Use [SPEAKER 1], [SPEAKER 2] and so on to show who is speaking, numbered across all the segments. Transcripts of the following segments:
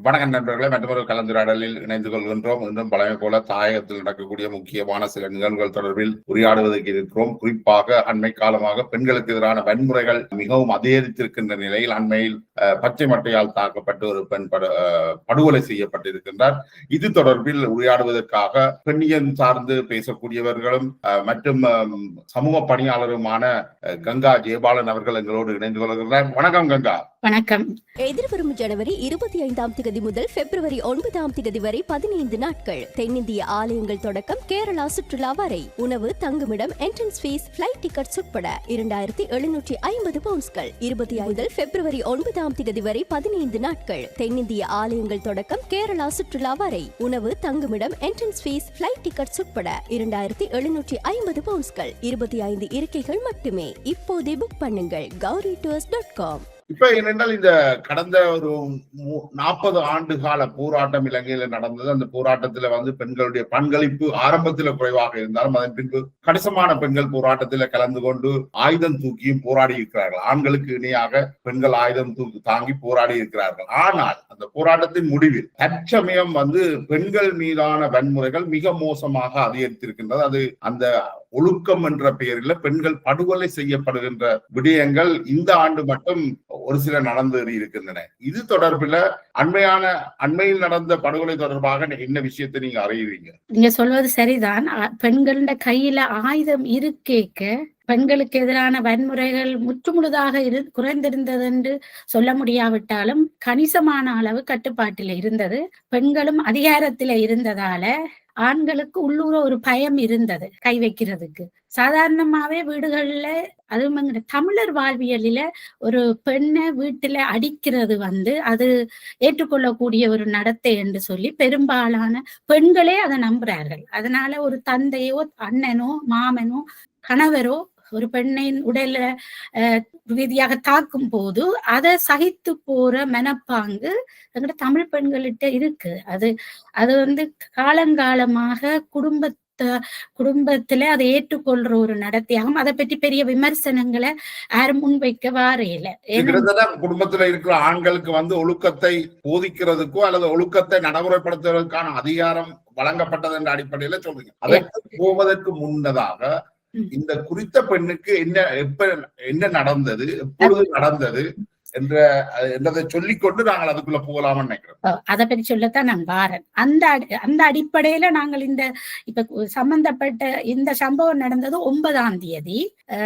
[SPEAKER 1] வணக்கம் நண்பர்களே, மற்றொரு கலந்துரையாடலில் இணைந்து கொள்கின்றோம். இன்றும் பழமை போல தாயகத்தில் நடக்கக்கூடிய முக்கியமான சில நிகழ்வுகள் தொடர்பில் உரையாடுவதற்கு இருக்கிறோம். குறிப்பாக அண்மை காலமாக பெண்களுக்கு எதிரான வன்முறைகள் மிகவும் அதிகரித்திருக்கின்ற நிலையில் அண்மையில் பச்சை மட்டையால் தாக்கப்பட்டு ஒரு பெண் படுகொலை செய்யப்பட்டிருக்கின்றார். இது தொடர்பில் உரையாடுவதற்காக பெண்ணியம் சார்ந்து பேசக்கூடியவர்களும் மற்றும் சமூக பணியாளருமான கங்கா ஜெயபாலன் அவர்கள் எங்களோடு இணைந்து கொள்கிறார். வணக்கம் கங்கா.
[SPEAKER 2] வணக்கம்.
[SPEAKER 3] எதிர்வரும் ஜனவரி 25ஆம் தேதி முதல் பிப்ரவரி 9ஆம் தேதி வரை 15 நாட்கள் தென்னிந்திய ஆலயங்கள் தொடக்கம் கேரளா சுற்றுலா வரை உணவு, தங்குமிடம், என்ட்ரன்ஸ் ஃபீஸ், பிளைட் டிக்கெட்ஸ் உட்பட 2750 பவுண்ட்ஸ்கள். 25 பிப்ரவரி 9ஆம் தேதி வரை 15 நாட்கள் தென்னிந்திய ஆலயங்கள் தொடக்கம் கேரளா சுற்றுலா வரை உணவு, தங்குமிடம், என்ட்ரன்ஸ் ஃபீஸ், பிளைட் டிக்கெட்ஸ் உட்பட 2750 பவுண்ட்ஸ்கள். 25 இருக்கைகள் மட்டுமே. இப்போதே புக் பண்ணுங்கள் gauritours.com.
[SPEAKER 1] இப்ப என்னென்றால் இந்த கடந்த ஒரு 40 ஆண்டு கால போராட்டம் இலங்கையில நடந்தது. அந்த போராட்டத்துல பெண்களுடைய பங்களிப்பு ஆரம்பத்துல குறைவாக இருந்தாலும் அதன் பின்பு கணிசமான பெண்கள் போராட்டத்துல கலந்து கொண்டு ஆயுதம் தூக்கியும் போராடி இருக்கிறார்கள். ஆண்களுக்கு இணையாக பெண்கள் ஆயுதம் தாங்கி போராடி இருக்கிறார்கள். ஆனால் அந்த போராட்டத்தின் முடிவில் தற்சமயம் பெண்கள் மீதான வன்முறைகள் மிக மோசமாக அதிகரித்திருக்கின்றது. அது அந்த ஒழுக்கம் என்ற பெயரில் பெண்கள் படுகொலை செய்யப்படுகின்ற விடயங்கள் இந்த ஆண்டு மட்டும் ஒரு சில நடந்தேறி இருக்கின்றன. இது தொடர்பில் அண்மையில் நடந்த படுகொலை தொடர்பாக என்ன விஷயத்தை நீங்க அறியுறீங்க?
[SPEAKER 2] நீங்க சொல்வது சரிதான். பெண்கள கையில ஆயுதம் இருக்கேக்க பெண்களுக்கு எதிரான வன்முறைகள் முற்றுமுழுதாக குறைந்திருந்தது என்று சொல்ல முடியாவிட்டாலும் கணிசமான அளவு கட்டுப்பாட்டில் இருந்தது. பெண்களும் அதிகாரத்தில இருந்ததால ஆண்களுக்கு உள்ளூர ஒரு பயம் இருந்தது கை வைக்கிறதுக்கு. சாதாரணமாவே வீடுகள்ல, அதுவும் தமிழர் வாழ்வியலில ஒரு பெண்ணை வீட்டுல அடிக்கிறது அது ஏற்றுக்கொள்ளக்கூடிய ஒரு நடத்தை என்று சொல்லி பெரும்பாலான பெண்களே அதை நம்புறார்கள். அதனால ஒரு தந்தையோ, அண்ணனோ, மாமனோ, கணவரோ ஒரு பெண்ணின் உடல ரீதியாக தாக்கும் போது அதை சகித்து போற மனப்பாங்கு எங்கட தமிழ் பெண்கள்கிட்ட இருக்கு. அது காலங்காலமாக குடும்பத்துல அதை ஏற்றுக்கொள்ற ஒரு நடத்தியாகும். அதை பற்றி பெரிய விமர்சனங்களை யாரும் முன்வைக்க வாரையில.
[SPEAKER 1] குடும்பத்துல இருக்கிற ஆண்களுக்கு ஒழுக்கத்தை போதிக்கிறதுக்கோ அல்லது ஒழுக்கத்தை நடைமுறைப்படுத்துவதற்கான அதிகாரம் வழங்கப்பட்டது என்ற அடிப்படையில சொல்றீங்க. அதற்கு போவதற்கு முன்னதாக இந்த குறித்த பெண்ணுக்கு என்ன நடந்தது, எப்பொழுது நடந்தது என்றதை சொல்லிக்கொண்டு நாங்கள் அதுக்குள்ள போகலாம்னு நினைக்கிறோம்.
[SPEAKER 2] அதை பற்றி சொல்லத்தான் நான் வாரேன். அந்த அடிப்படையில நாங்கள் இப்ப சம்பந்தப்பட்ட இந்த சம்பவம் நடந்தது 9ஆம் தேதி,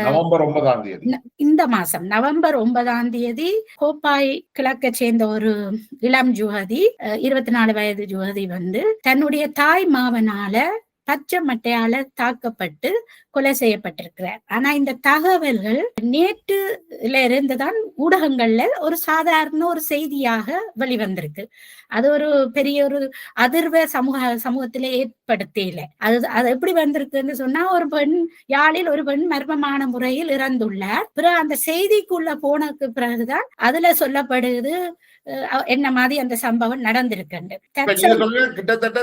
[SPEAKER 1] நவம்பர் 9ஆம் தேதி.
[SPEAKER 2] இந்த மாசம் நவம்பர் 9ஆம் தேதி கோப்பாய் கிழக்க சேர்ந்த ஒரு இளம் ஜுவதி, 24 வயது ஜுவதி தன்னுடைய தாய் மாவனால பச்சை மட்டையால தாக்கப்பட்டு கொலை செய்யப்பட்டிருக்கிறார். ஆனா இந்த தகவல்கள் நேற்றுல இருந்துதான் ஊடகங்கள்ல ஒரு சாதாரண ஒரு செய்தியாக வெளிவந்திருக்கு. அது ஒரு பெரிய ஒரு அதிர்வை சமூகத்திலே ஏற்படுத்தல. அது எப்படி வந்திருக்குன்னு சொன்னா, ஒரு பெண் யாழில் ஒரு பெண் மர்மமான முறையில் இறந்துள்ளார். பிறகு அந்த செய்திக்குள்ள போனதுக்கு பிறகுதான் அதுல சொல்லப்படுது என்ன மாதிரி அந்த சம்பவம் நடந்திருக்கு.
[SPEAKER 1] கிட்டத்தட்ட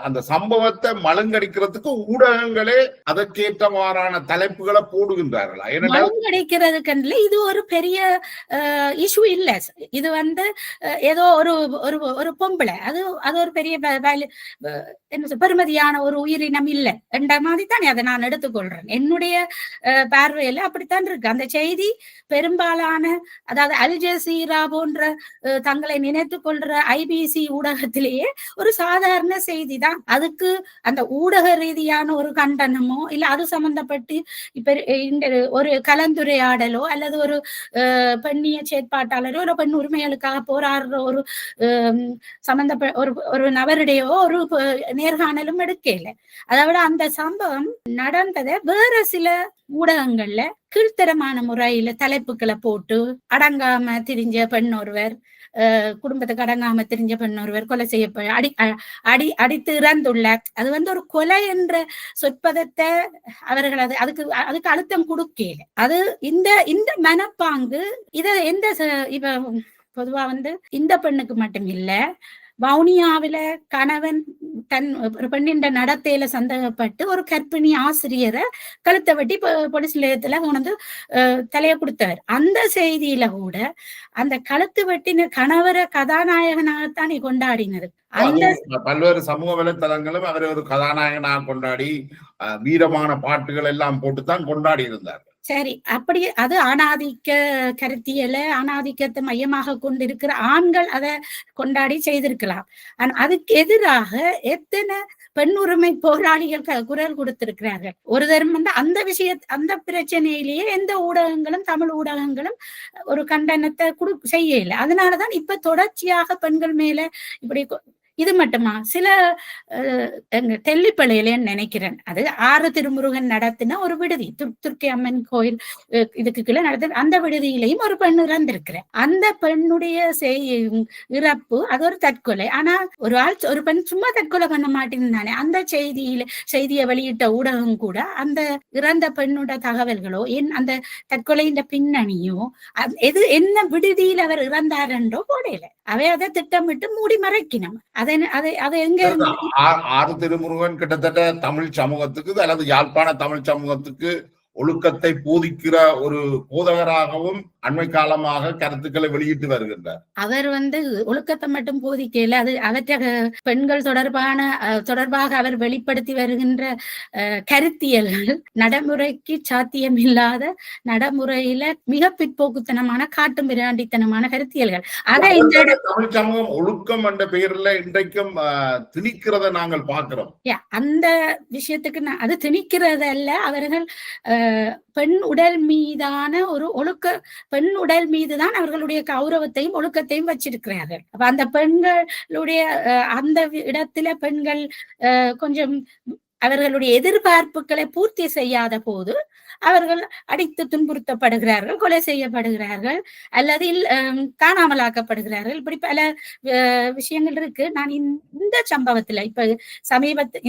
[SPEAKER 1] அந்த சம்பவத்தை மழுங்கடிக்கிறதுக்கு ஊடகங்களே அதற்கேற்றவாறான தலைப்புகளை போடுகின்றார்களா?
[SPEAKER 2] மழுங்கடிக்கிறதுக்கு இது ஒரு பெரிய இஷ்யூ இல்ல. இது ஏதோ ஒரு பொம்பளை, அது ஒரு பெரிய பெருமதியான ஒரு உயிரினம் இல்ல என்ற மாதிரி தானே அதை நான் எடுத்துக்கொள்றேன். என்னுடைய பார்வையில அப்படித்தான் இருக்கு அந்த செய்தி. பெரும்பாலான, அதாவது அல் ஜசீரா போன்ற தங்களை நினைத்துக் கொள்ற IBC ஊடகத்திலேயே ஒரு சாதாரண செய்தி தான். அதுக்கு அந்த ஊடக ரீதியான ஒரு கண்டனமோ இல்ல அது சம்பந்தப்பட்டு இப்ப ஒரு கலந்துரையாடலோ அல்லது ஒரு பெண்ணிய செயற்பாட்டாளரோ ஒரு பெண் உரிமைகளுக்காக போராடுற ஒரு சம்பந்தப்பட்ட ஒரு நபருடையோ ஒரு நேர்காணலும் எடுக்கல. அதை விட அந்த சம்பவம் நடந்ததை வேற சில ஊடகங்கள்ல கீழ்த்தரமான முறையில தலைப்புகளை போட்டு அடங்காம திரிஞ்ச பெண் ஒருவர், குடும்பத்துக்கு அடங்காம திரிஞ்ச பெண் ஒருவர் கொலை அடித்து இறந்துள்ளார். அது ஒரு கொலை என்ற சொற்பதத்தை அவர்கள் அதுக்கு அழுத்தம் கொடுக்கல. அது இந்த மனப்பாங்கு இத இப்ப பொதுவா இந்த பெண்ணுக்கு மட்டும் இல்ல, வவுனியாவில கணவன் தன் ஒரு பெண்ணின் நடத்தையில சந்தேகப்பட்டு ஒரு கர்ப்பிணி ஆசிரியரை கழுத்தை வெட்டி போலீஸ் நிலையத்துல கொண்டு தலையை கொடுத்தார். அந்த செய்தியில கூட அந்த கழுத்து வெட்டின கணவரை கதாநாயகனாகத்தான் கொண்டாடினது. அந்த
[SPEAKER 1] பல்வேறு சமூக வலைத்தளங்களும் அவரை ஒரு கதாநாயகனாக கொண்டாடி வீரமான பாட்டுகள் எல்லாம் போட்டுத்தான் கொண்டாடி இருந்தார்.
[SPEAKER 2] சரி, அப்படி அது ஆணாதிக்க கருத்தியல ஆணாதிக்கத்தை மையமாக கொண்டிருக்கிற ஆண்கள் அதை கொண்டாடி செய்திருக்கலாம். ஆனா அதுக்கு எதிராக எத்தனை பெண் உரிமை போராளிகள் குரல் கொடுத்திருக்கிறார்கள். ஒரு தரம் அந்த அந்த பிரச்சனையிலேயே எந்த ஊடகங்களும் தமிழ் ஊடகங்களும் ஒரு கண்டனத்தை செய்யல. அதனாலதான் இப்ப தொடர்ச்சியாக பெண்கள் மேல இப்படி இது மட்டுமா சில தெல்லிப்பளையிலேன்னு நினைக்கிறேன், அது ஆறு திருமுருகன் நடத்தின ஒரு விடுதி, துர்க்கை அம்மன் கோயில் இதுக்கு கீழே நடத்த அந்த விடுதியிலையும் ஒரு பெண் இறந்திருக்கிறேன். அந்த பெண்ணுடைய இறப்பு அது ஒரு தற்கொலை. ஆனா ஒரு பெண் சும்மா தற்கொலை பண்ண மாட்டேன்னு அந்த செய்தியை வெளியிட்ட ஊடகம் கூட அந்த இறந்த பெண்ணோட தகவல்களோ அந்த தற்கொலையின் பின்னணியோ என்ன விடுதியில் அவர் இறந்தார் என்றோ போடையில அவை அதை திட்டமிட்டு மூடி மறைக்கணும்.
[SPEAKER 1] ஆறு திருமுருகன் கிட்டத்தட்ட தமிழ் சமூகத்துக்கு அல்லது யாழ்ப்பாண தமிழ் சமூகத்துக்கு ஒழுக்கத்தை போதிக்கிற ஒரு போதகராகவும் அண்மை காலமாக கருத்துக்களை வெளியிட்டு வருகின்றார்.
[SPEAKER 2] அவர் ஒழுக்கத்தை மட்டும் போதிக்கல, அது அவற்ற பெண்கள் தொடர்பாக அவர் வெளிப்படுத்தி வருகின்ற கருத்தியல்கள் நடைமுறைக்கு சாத்தியமில்லாத நடைமுறையில மிக பிற்போக்குத்தனமான காட்டு மிராண்டித்தனமான கருத்தியல்கள். அதை இந்த
[SPEAKER 1] தமிழ் சமூகம் ஒழுக்கம் என்ற பெயர்ல இன்றைக்கும் திணிக்கிறத நாங்கள் பார்க்கிறோம்.
[SPEAKER 2] அந்த விஷயத்துக்கு அது திணிக்கிறதல்ல, அவர்கள் பெண் உடல் மீதான ஒரு பெண் உடல் மீதுதான் அவர்களுடைய கௌரவத்தையும் ஒழுக்கத்தையும் வச்சிருக்கிறார்கள். அப்ப அந்த பெண்களுடைய அந்த இடத்துல பெண்கள் கொஞ்சம் அவர்களுடைய எதிர்பார்ப்புகளை பூர்த்தி செய்யாத போது அவர்கள் அடித்து துன்புறுத்தப்படுகிறார்கள், கொலை செய்யப்படுகிறார்கள், அல்லது காணாமலாக்கப்படுகிறார்கள். இப்படி பல விஷயங்கள் இருக்கு. நான் இந்த சம்பவத்துல இப்ப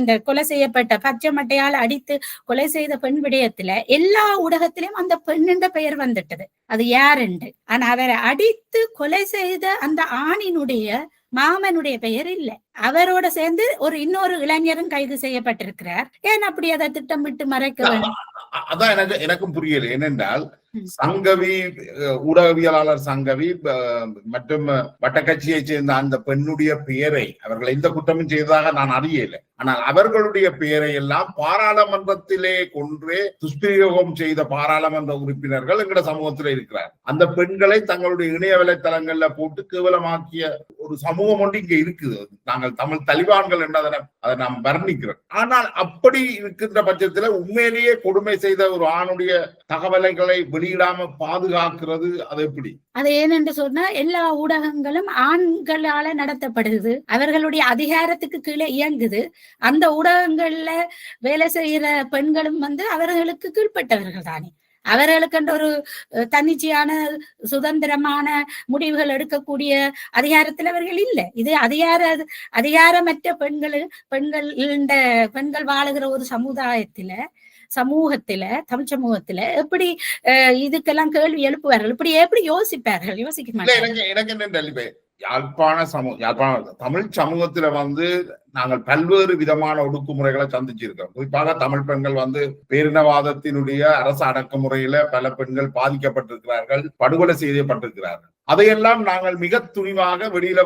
[SPEAKER 2] இந்த கொலை செய்யப்பட்ட பச்சை மட்டையால் அடித்து கொலை செய்த பெண் விடயத்துல எல்லா ஊடகத்திலும் அந்த பெண்ணின் பெயர் வந்துட்டது, அது யாருண்டு. ஆனா அவரை அடித்து கொலை செய்த அந்த ஆணினுடைய மாமனுடைய பெயர் இல்ல. அவரோட சேர்ந்து இன்னொரு இளைஞரும் கைது செய்யப்பட்டிருக்கிறார். ஏன் அப்படி அதை திட்டமிட்டு மறைக்க வேண்டும்?
[SPEAKER 1] அதான் எனக்கும் புரியல. ஏனென்றால் சங்கவி ஊடகவியலாளர் சங்கவி மற்றும் வட்டக்கட்சியை சேர்ந்த அந்த பெண்ணுடைய பெயரை அவர்கள் எந்த குற்றமும் செய்ததாக நான் அறியல. ஆனால் அவர்களுடைய பெயரை எல்லாம் பாராளுமன்றத்திலே கொன்றே துஷ்பிரயோகம் செய்த பாராளுமன்ற உறுப்பினர்கள் எங்கட சமூகத்தில் இருக்கிறார். அந்த பெண்களை தங்களுடைய இணைய வலைத்தளங்கள்ல போட்டு கேவலமாக்கிய ஒரு சமூகம் ஒன்று இங்க இருக்குது. நாங்கள் தமிழ் தலிபான்கள் என்று அதை நாம் வர்ணிக்கிறோம். ஆனால் அப்படி இருக்கின்ற பட்சத்துல உண்மையிலேயே கொடுமை செய்த ஒரு ஆணுடைய தகவல்களை வெளியிடாம பாதுகாக்கிறது அது எப்படி?
[SPEAKER 2] அது ஏனென்று சொன்னா எல்லா ஊடகங்களும் ஆண்களால நடத்தப்படுது, அவர்களுடைய அதிகாரத்துக்கு கீழே இயங்குது. அந்த ஊடகங்கள்ல வேலை செய்யற பெண்களும் அவர்களுக்கு கீழ்பட்டவர்கள் தானே. அவர்களுக்கு ஒரு தன்னிச்சையான சுதந்திரமான முடிவுகள் எடுக்கக்கூடிய அதிகாரத்தில் அவர்கள் இல்லை. இது அதிகாரமற்ற பெண்கள் வாழுகிற ஒரு சமூகத்துல தமிழ் சமூகத்துல எப்படி இதுக்கெல்லாம் கேள்வி எழுப்புவார்கள்? எப்படி யோசிப்பார்கள்? யோசிக்க மாட்டார்கள்.
[SPEAKER 1] எனக்கு என்ன யாழ்ப்பாண தமிழ் சமூகத்துல நாங்கள் பல்வேறு விதமான ஒடுக்குமுறைகளை சந்திச்சிருக்கோம். குறிப்பாக தமிழ் பெண்கள் பேரினவாதத்தினுடைய அரசு அடக்குமுறையில பல பெண்கள் பாதிக்கப்பட்டிருக்கிறார்கள், படுகொலை செய்யப்பட்டிருக்கிறார்கள். அதையெல்லாம் நாங்கள் மிக துணிவாக வெளியில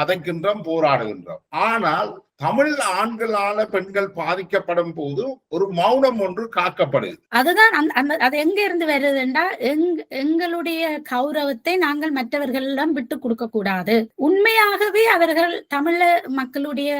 [SPEAKER 1] கதைக்கின்றோம், போராடுகின்றோம். ஆனால் தமிழ் ஆண்களால பெண்கள் பாதிக்கப்படும் போது ஒரு மௌனம் ஒன்று காக்கப்படுது.
[SPEAKER 2] அதுதான் அது எங்க இருந்து வருதுன்னா, எங்களுடைய கௌரவத்தை நாங்கள் மற்றவர்களிடம் விட்டு கொடுக்க கூடாது. உண்மையாகவே அவர்கள் தமிழ் மக்களுடைய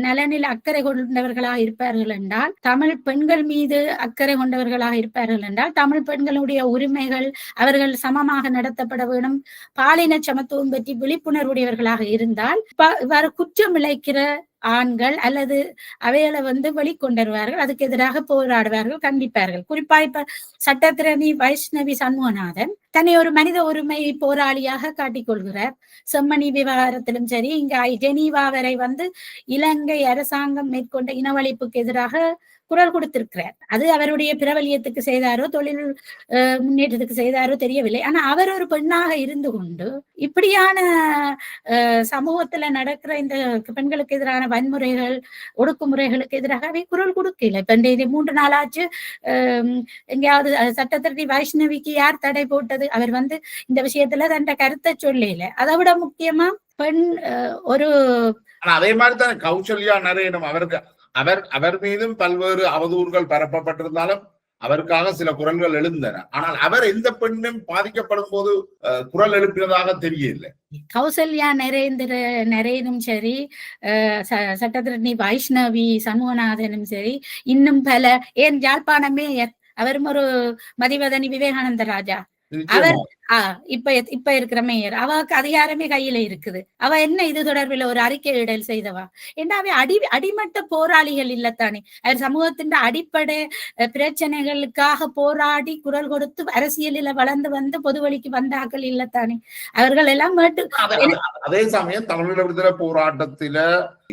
[SPEAKER 2] நலனில் அக்கறை கொண்டவர்களாக இருப்பார்கள் என்றால், தமிழ் பெண்கள் மீது அக்கறை கொண்டவர்களாக இருப்பார்கள் என்றால், தமிழ் பெண்களுடைய உரிமைகள் அவர்கள் சமமாக நடத்தப்பட வேண்டும், பாலின சமத்துவம் பற்றி விழிப்புணர்வுடையவர்களாக இருந்தால் இவ்வாறு குற்றம் இழைக்கிற ஆண்கள் அல்லது அவைகளை வெளிக்கொண்டுருவார்கள், அதுக்கு எதிராக போராடுவார்கள், கண்டிப்பார்கள். குறிப்பா இப்ப சட்டத்திரணி வைஷ்ணவி சண்முகநாதன் தன்னை ஒரு மனித உரிமை போராளியாக காட்டிக்கொள்கிறார். செம்மணி விவகாரத்திலும் சரி, இங்க ஜெனீவா வரை இலங்கை அரசாங்கம் மேற்கொண்ட இனவழிப்புக்கு எதிராக குரல் கொடுத்திருக்கிறார். அது அவருடைய பிரபலியத்துக்கு செய்தாரோ தொழில் முன்னேற்றத்துக்கு செய்தாரோ தெரியவில்லை. ஆனா அவர் ஒரு பெண்ணாக இருந்து கொண்டு இப்படியான சமூகத்துல நடக்கிற இந்த பெண்களுக்கு எதிரான வன்முறைகள், ஒடுக்குமுறைகளுக்கு எதிராகவே குரல் கொடுக்கல. இப்ப இந்த 3 நாளாச்சு எங்கேயாவது சட்டத்திரணி வைஷ்ணவிக்கு யார் தடை போட்டது? அவர் இந்த விஷயத்துல தன் கருத்தை சொல்லல. அதை விட முக்கியமா பெண் ஒரு
[SPEAKER 1] அதே மாதிரிதான் கௌசல்யா நரேனும் அவர் மீதும் பல்வேறு அவதூறுகள் பரப்பப்பட்டிருந்தாலும் அவருக்காக சில குரல்கள் எழுந்தன. ஆனால் அவர் எந்த பெண்ணும் பாதிக்கப்படும் போது குரல் எழுப்பினதாக தெரியல.
[SPEAKER 2] கௌசல்யா நரேனும் சரி, சட்டத்திரணி வைஷ்ணவி சண்முகநாதனும் சரி, இன்னும் பல, ஏன் யாழ்ப்பாணமே அவரும் ஒரு மதிவதனி விவேகானந்த ராஜா, அவர் இப்ப இருக்கிற மேயர், அவருக்கு அதிகாரமே கையில இருக்குது. அவ என்ன இது தொடர்பில் ஒரு அறிக்கை இடல் செய்தவா? ஏன்னா அடிமட்ட போராளிகள் இல்லத்தானே. அவர் சமூகத்தின் அடிப்படை பிரச்சனைகளுக்காக போராடி குரல் கொடுத்து அரசியலில வளர்ந்து பொது வழிக்கு வந்தாக்கள் இல்லத்தானே. அவர்கள் எல்லாம்
[SPEAKER 1] அதே சமயம் தமிழீழ விடுதலை போராட்டத்தில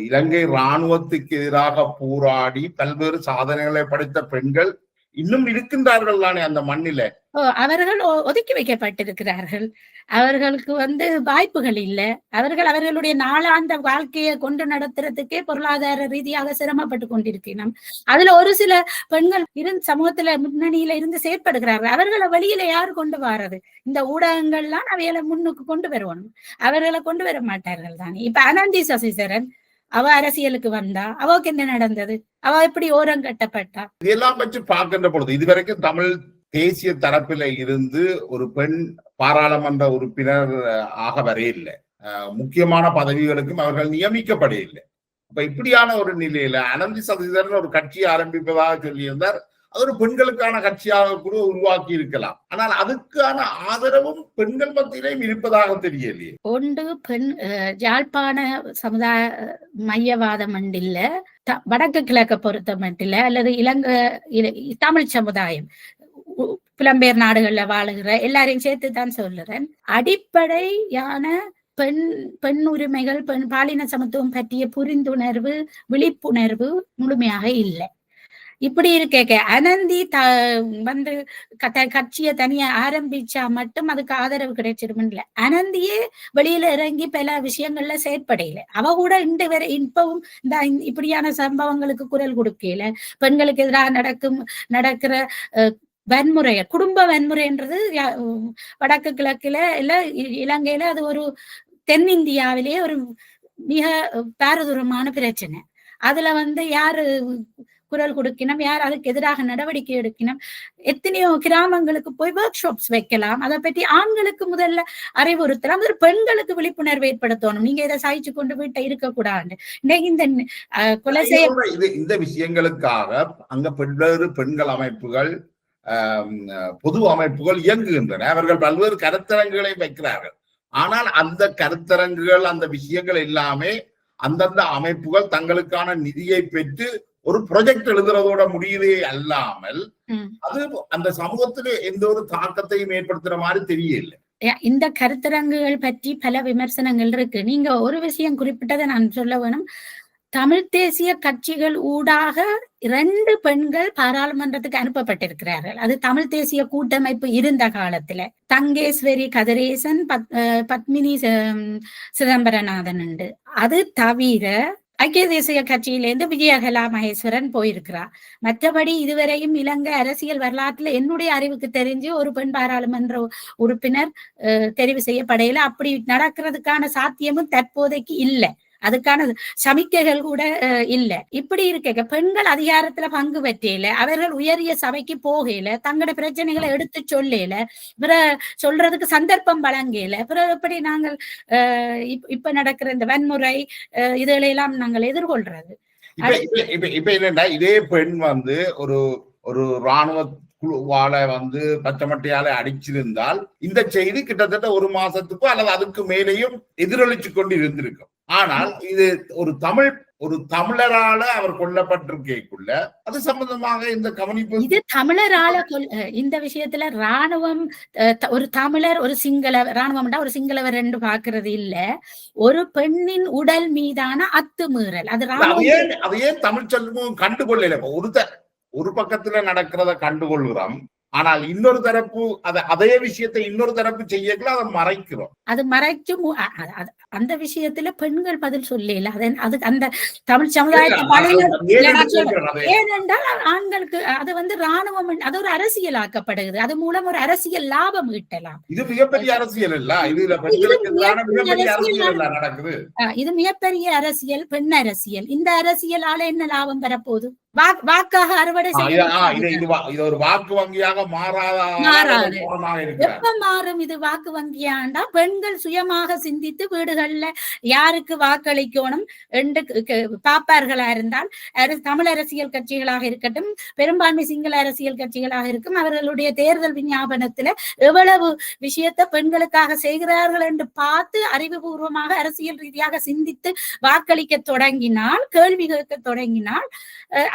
[SPEAKER 1] இலங்கை இராணுவத்துக்கு எதிராக போராடி பல்வேறு சாதனைகளை படைத்த பெண்கள் இன்னும் இருக்கின்றார்கள் தானே அந்த மண்ணில.
[SPEAKER 2] அவர்கள் ஒதுக்கி வைக்கப்பட்டிருக்கிறார்கள். அவர்களுக்கு வாய்ப்புகள் இல்லை. அவர்களுடைய நாளாந்த வாழ்க்கையை கொண்டு நடத்துறதுக்கே பொருளாதார ரீதியாக சிரமப்பட்டு கொண்டிருக்கிறோம். அதுல ஒரு சில பெண்கள் சமூகத்துல முன்னணியில இருந்து செயற்படுகிறார்கள். அவர்களை வெளியில யாரு கொண்டு வர்றது? இந்த ஊடகங்கள்லாம் அவைகளை முன்னுக்கு கொண்டு வருவாங்க. அவர்களை கொண்டு வர மாட்டார்கள் தானே. இப்ப அனந்தி சசிதரன் அவ அரசியலுக்கு வந்தா, அவருக்கு என்ன நடந்தது? அவ எப்படி ஓரம் கட்டப்பட்டா?
[SPEAKER 1] இதெல்லாம் வச்சு பார்க்கின்ற பொழுது இதுவரைக்கும் தமிழ் தேசிய தரப்பில இருந்து ஒரு பெண் பாராளுமன்ற உறுப்பினர் ஆக வரையில்லை. முக்கியமான பதவிகளுக்கும் அவர்கள் நியமிக்கப்பட இல்லை. அப்ப இப்படியான ஒரு நிலையில அனந்தி சசிதரன் ஒரு கட்சியை ஆரம்பிப்பதாக சொல்லியிருந்தார். அது ஒரு பெண்களுக்கான கட்சியாக கூட உருவாக்கி இருக்கலாம். ஆனால் அதுக்கான ஆதரவும் பெண்கள் மத்தியிலும் இருப்பதாக தெரியலையே.
[SPEAKER 2] ஒன்று பெண் யாழ்ப்பாண சமுதாய மையவாதம் இல்ல, வடக்கு கிழக்க பொறுத்த மட்டும் அல்லது இலங்கை தமிழ் சமுதாயம் புலம்பெயர் நாடுகள்ல வாழுகிற எல்லாரையும் சேர்த்து தான் சொல்லுறேன். அடிப்படையான பெண் உரிமைகள், பாலின சமத்துவம் பற்றிய புரிந்துணர்வு, விழிப்புணர்வு முழுமையாக இல்லை. இப்படி இருக்க அனந்தி கட்சியை தனியா ஆரம்பிச்சா மட்டும் அதுக்கு ஆதரவு கிடைச்சிடும் இல்ல. அனந்தியே வெளியில இறங்கி பல விஷயங்கள்ல செயற்படையில. அவ கூட இன்று வரை இப்பவும் இப்படியான சம்பவங்களுக்கு குரல் கொடுக்கல. பெண்களுக்கு எதிராக நடக்கிற வன்முறை, குடும்ப வன்முறைன்றது வடக்கு கிழக்குல இல்ல இலங்கையில அது ஒரு தென்னிந்தியாவிலேயே ஒரு மிக பாரதூரமான பிரச்சனை. அதுல யாரு குரல் கொடுக்கணும், யார் அதுக்கு எதிராக நடவடிக்கை எடுக்கணும்? எத்தனையோ கிராமங்களுக்கு போய் ஒர்க் ஷாப்ஸ் வைக்கலாம். அதை பற்றி ஆண்களுக்கு முதல்ல அறிவுறுத்தலாம். பெண்களுக்கு விழிப்புணர்வு ஏற்படுத்தணும். நீங்க இதை சாய்ச்சி கொண்டு போயிட்ட இருக்கக்கூடாது. இந்த கொலை
[SPEAKER 1] இந்த விஷயங்களுக்காக அங்க பல்வேறு பெண்கள் அமைப்புகள், பொது அமைப்புகள் இயங்குகின்றன. அவர்கள் பல்வேறு கருத்தரங்குகளை வைக்கிறார்கள். ஆனால் அந்த கருத்தரங்குகள், அந்த விஷயங்கள் எல்லாமே அந்தந்த அமைப்புகள் தங்களுக்கான நிதியை பெற்று ஒரு ப்ராஜெக்ட் எழுதுறதோட முடியவே அல்லாமல் அது அந்த சமூகத்துல எந்த ஒரு தாக்கத்தையும் ஏற்படுத்துற மாதிரி தெரியல.
[SPEAKER 2] இந்த கருத்தரங்குகள் பற்றி பல விமர்சனங்கள் இருக்கு. நீங்க ஒரு விஷயம் குறிப்பிட்டதை நான் சொல்ல வேணும். தமிழ் தேசிய கட்சிகள் ஊடாக 2 பெண்கள் பாராளுமன்றத்துக்கு அனுப்பப்பட்டிருக்கிறார்கள். அது தமிழ் தேசிய கூட்டமைப்பு இருந்த காலத்துல தங்கேஸ்வரி கதிரேசன், பத்மினி சிதம்பரநாதன் உண்டு. அது தவிர ஐக்கிய தேசிய கட்சியிலிருந்து விஜயகலா மகேஸ்வரன் போயிருக்கிறார். மற்றபடி இதுவரையும் இலங்கை அரசியல் வரலாற்றுல என்னுடைய அறிவுக்கு தெரிஞ்சு ஒரு பெண் பாராளுமன்ற உறுப்பினர் தெரிவு செய்யப்படையில. அப்படி நடக்கிறதுக்கான சாத்தியமும் தற்போதைக்கு இல்லை. அதுக்கான சமிக்கைகள் கூட இல்ல. இப்படி இருக்க பெண்கள் அதிகாரத்துல பங்கு பெற்றல, அவர்கள் உயரிய சபைக்கு போகல, தங்களோட பிரச்சனைகளை எடுத்து சொல்லல, சொல்றதுக்கு சந்தர்ப்பம் வழங்கல. பிறகு எப்படி நாங்கள் இப்ப நடக்கிற இந்த வன்முறை இதுகளெல்லாம் நாங்கள் எதிர்கொள்றது?
[SPEAKER 1] இப்ப என்னன்னா, இதே பெண் ஒரு இராணுவ குழுவால பச்சமட்டையால அடிச்சிருந்தால் இந்த செய்தி கிட்டத்தட்ட 1 மாசத்துக்கோ அல்லது அதுக்கு மேலேயும் எதிரொலிச்சு கொண்டு இருந்திருக்கும். ஆனால் இது ஒரு தமிழ் ஒரு தமிழரால அவர் கொல்லப்பட்டிருக்கேக்குள்ள அது சம்பந்தமாக இந்த கவனிப்பு
[SPEAKER 2] இது தமிழரால இந்த விஷயத்துல ராணுவம் ஒரு தமிழர் ஒரு சிங்கள ராணுவம்டா ஒரு சிங்களவர் ரெண்டு பாக்குறது இல்ல, ஒரு பெண்ணின் உடல் மீதான அத்துமீறல். அது
[SPEAKER 1] அதையே தமிழ் சமூகம் கண்டுகொள்ளல. ஒரு பக்கத்துல நடக்கிறத கண்டுகொள்கிறோம், ஆனால் இன்னொரு தரப்பு அதே விஷயத்தை இன்னொரு தரப்பு செய்யல, அதை மறைக்கிறோம்.
[SPEAKER 2] அது மறைக்கும் அந்த விஷயத்துல பெண்கள் பதில் சொல்லல. அது அந்த தமிழ் சமுதாயத்தை ஏனென்றால் ஆண்களுக்கு அது வந்து ராணுவம், அது ஒரு அரசியல் ஆக்கப்படுகிறது, அது மூலம் ஒரு அரசியல் லாபம் ஈட்டலாம்.
[SPEAKER 1] இது மிகப்பெரிய அரசியல் இல்ல, நடக்குது.
[SPEAKER 2] இது மிகப்பெரிய அரசியல், பெண் அரசியல். இந்த அரசியலால என்ன லாபம் பெறப்போகுது? வாக்காக அறுவடை
[SPEAKER 1] இது ஒரு வாக்கு வங்கியாக
[SPEAKER 2] மாறாது. எப்ப மாறும் இது வாக்கு வங்கியாண்டா பெண்கள் சுயமாக சிந்தித்து வீடுகள்ல யாருக்கு வாக்களிக்கணும் என்று பாப்பார்களா இருந்தால், தமிழ் அரசியல் கட்சிகளாக இருக்கட்டும், பெரும்பான்மை சிங்கள அரசியல் கட்சிகளாக இருக்கும், அவர்களுடைய தேர்தல் விஞ்ஞாபனத்துல எவ்வளவு விஷயத்தை பெண்களுக்காக செய்கிறார்கள் என்று பார்த்து அறிவுபூர்வமாக அரசியல் ரீதியாக சிந்தித்து வாக்களிக்க தொடங்கினால், கேள்வி கேட்க தொடங்கினால்,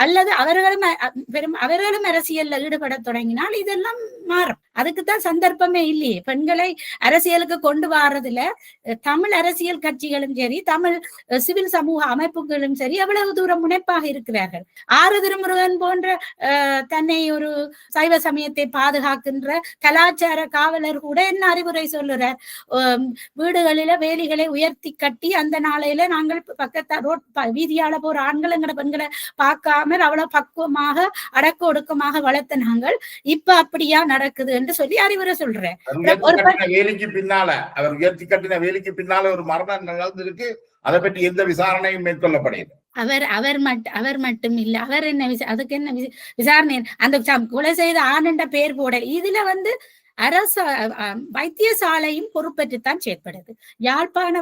[SPEAKER 2] அல்லது அவர்களும் அரசியல்ல ஈடுபட தொடங்கினால் இதெல்லாம் மாறும். அதுக்குத்தான் சந்தர்ப்பமே இல்லையே. பெண்களை அரசியலுக்கு கொண்டு வர்றதுல தமிழ் அரசியல் கட்சிகளும் சரி, தமிழ் சிவில் சமூக அமைப்புகளும் சரி எவ்வளவு தூரம் முனைப்பாக இருக்கிறார்கள். ஆறு திருமுருகன் போன்ற தன்னை ஒரு சைவ சமயத்தை பாதுகாக்கின்ற கலாச்சார காவலர் கூட என்ன அறிவுரை சொல்லுறார்? வீடுகளில வேலிகளை உயர்த்தி கட்டி அந்த நாளையில நாங்கள் ரோட் வீதியால போற ஆண்கள் எங்கட பெண்களை பார்க்காமல் அவ்வளவு பக்குவமாக அடக்க ஒடுக்கமாக வளர்த்த நாங்கள் இப்ப அப்படியா நடக்குது என்று சொல்லி அறிவுரை சொல்றேன்.
[SPEAKER 1] வேலைக்கு பின்னால அவர் உயர்த்தி கட்டின வேலைக்கு பின்னால ஒரு மரணம் நடந்திருக்கு, அதை பற்றி எந்த விசாரணையும் மேற்கொள்ளப்படுகிறது.
[SPEAKER 2] அவர் மட்டும் இல்ல, அவர் என்ன அதுக்கு என்ன விசாரணை? அந்த கொலை செய்த ஆனண்ட பேர் போட இதுல வந்து வைத்தியசாலையும் பொறுப்பேற்றுத்தான் செயற்படுது. யாழ்ப்பாண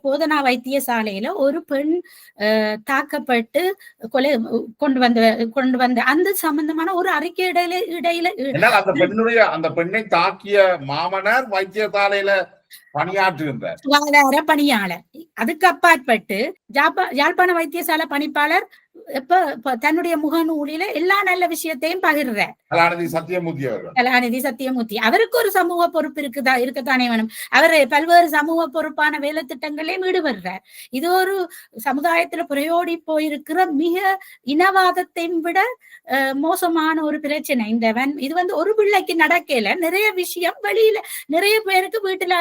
[SPEAKER 2] போதனா வைத்தியசாலையில ஒரு பெண் தாக்கப்பட்டு கொலை கொண்டு வந்த அந்த சம்பந்தமான ஒரு அறிக்கை இடையில
[SPEAKER 1] அந்த பெண்ணை தாக்கிய மாமனார் வைத்தியசாலையில பணியாற்றுகின்றார்,
[SPEAKER 2] சுகாதார பணியாளர். அதுக்கு அப்பாற்பட்டு யாழ்ப்பாண வைத்தியசாலை பணிப்பாளர் இப்ப தன்னுடைய முகநூலில எல்லா நல்ல விஷயத்தையும் பகிர்றார். கலாநிதி சத்தியமூர்த்தி அவருக்கு ஒரு சமூக பொறுப்பு இருக்கத்தானே வேணும். அவர் பல்வேறு சமூக பொறுப்பான வேலை திட்டங்களையும் ஈடுபடுறார். இது ஒரு சமுதாயத்துல புரையோடி போயிருக்கிற மிக இனவாதத்தையும் விட மோசமான ஒரு பிரச்சனை. இது வந்து ஒரு பிள்ளைக்கு நடக்கல, நிறைய விஷயம் வெளியில நிறைய பேருக்கு வீட்டுல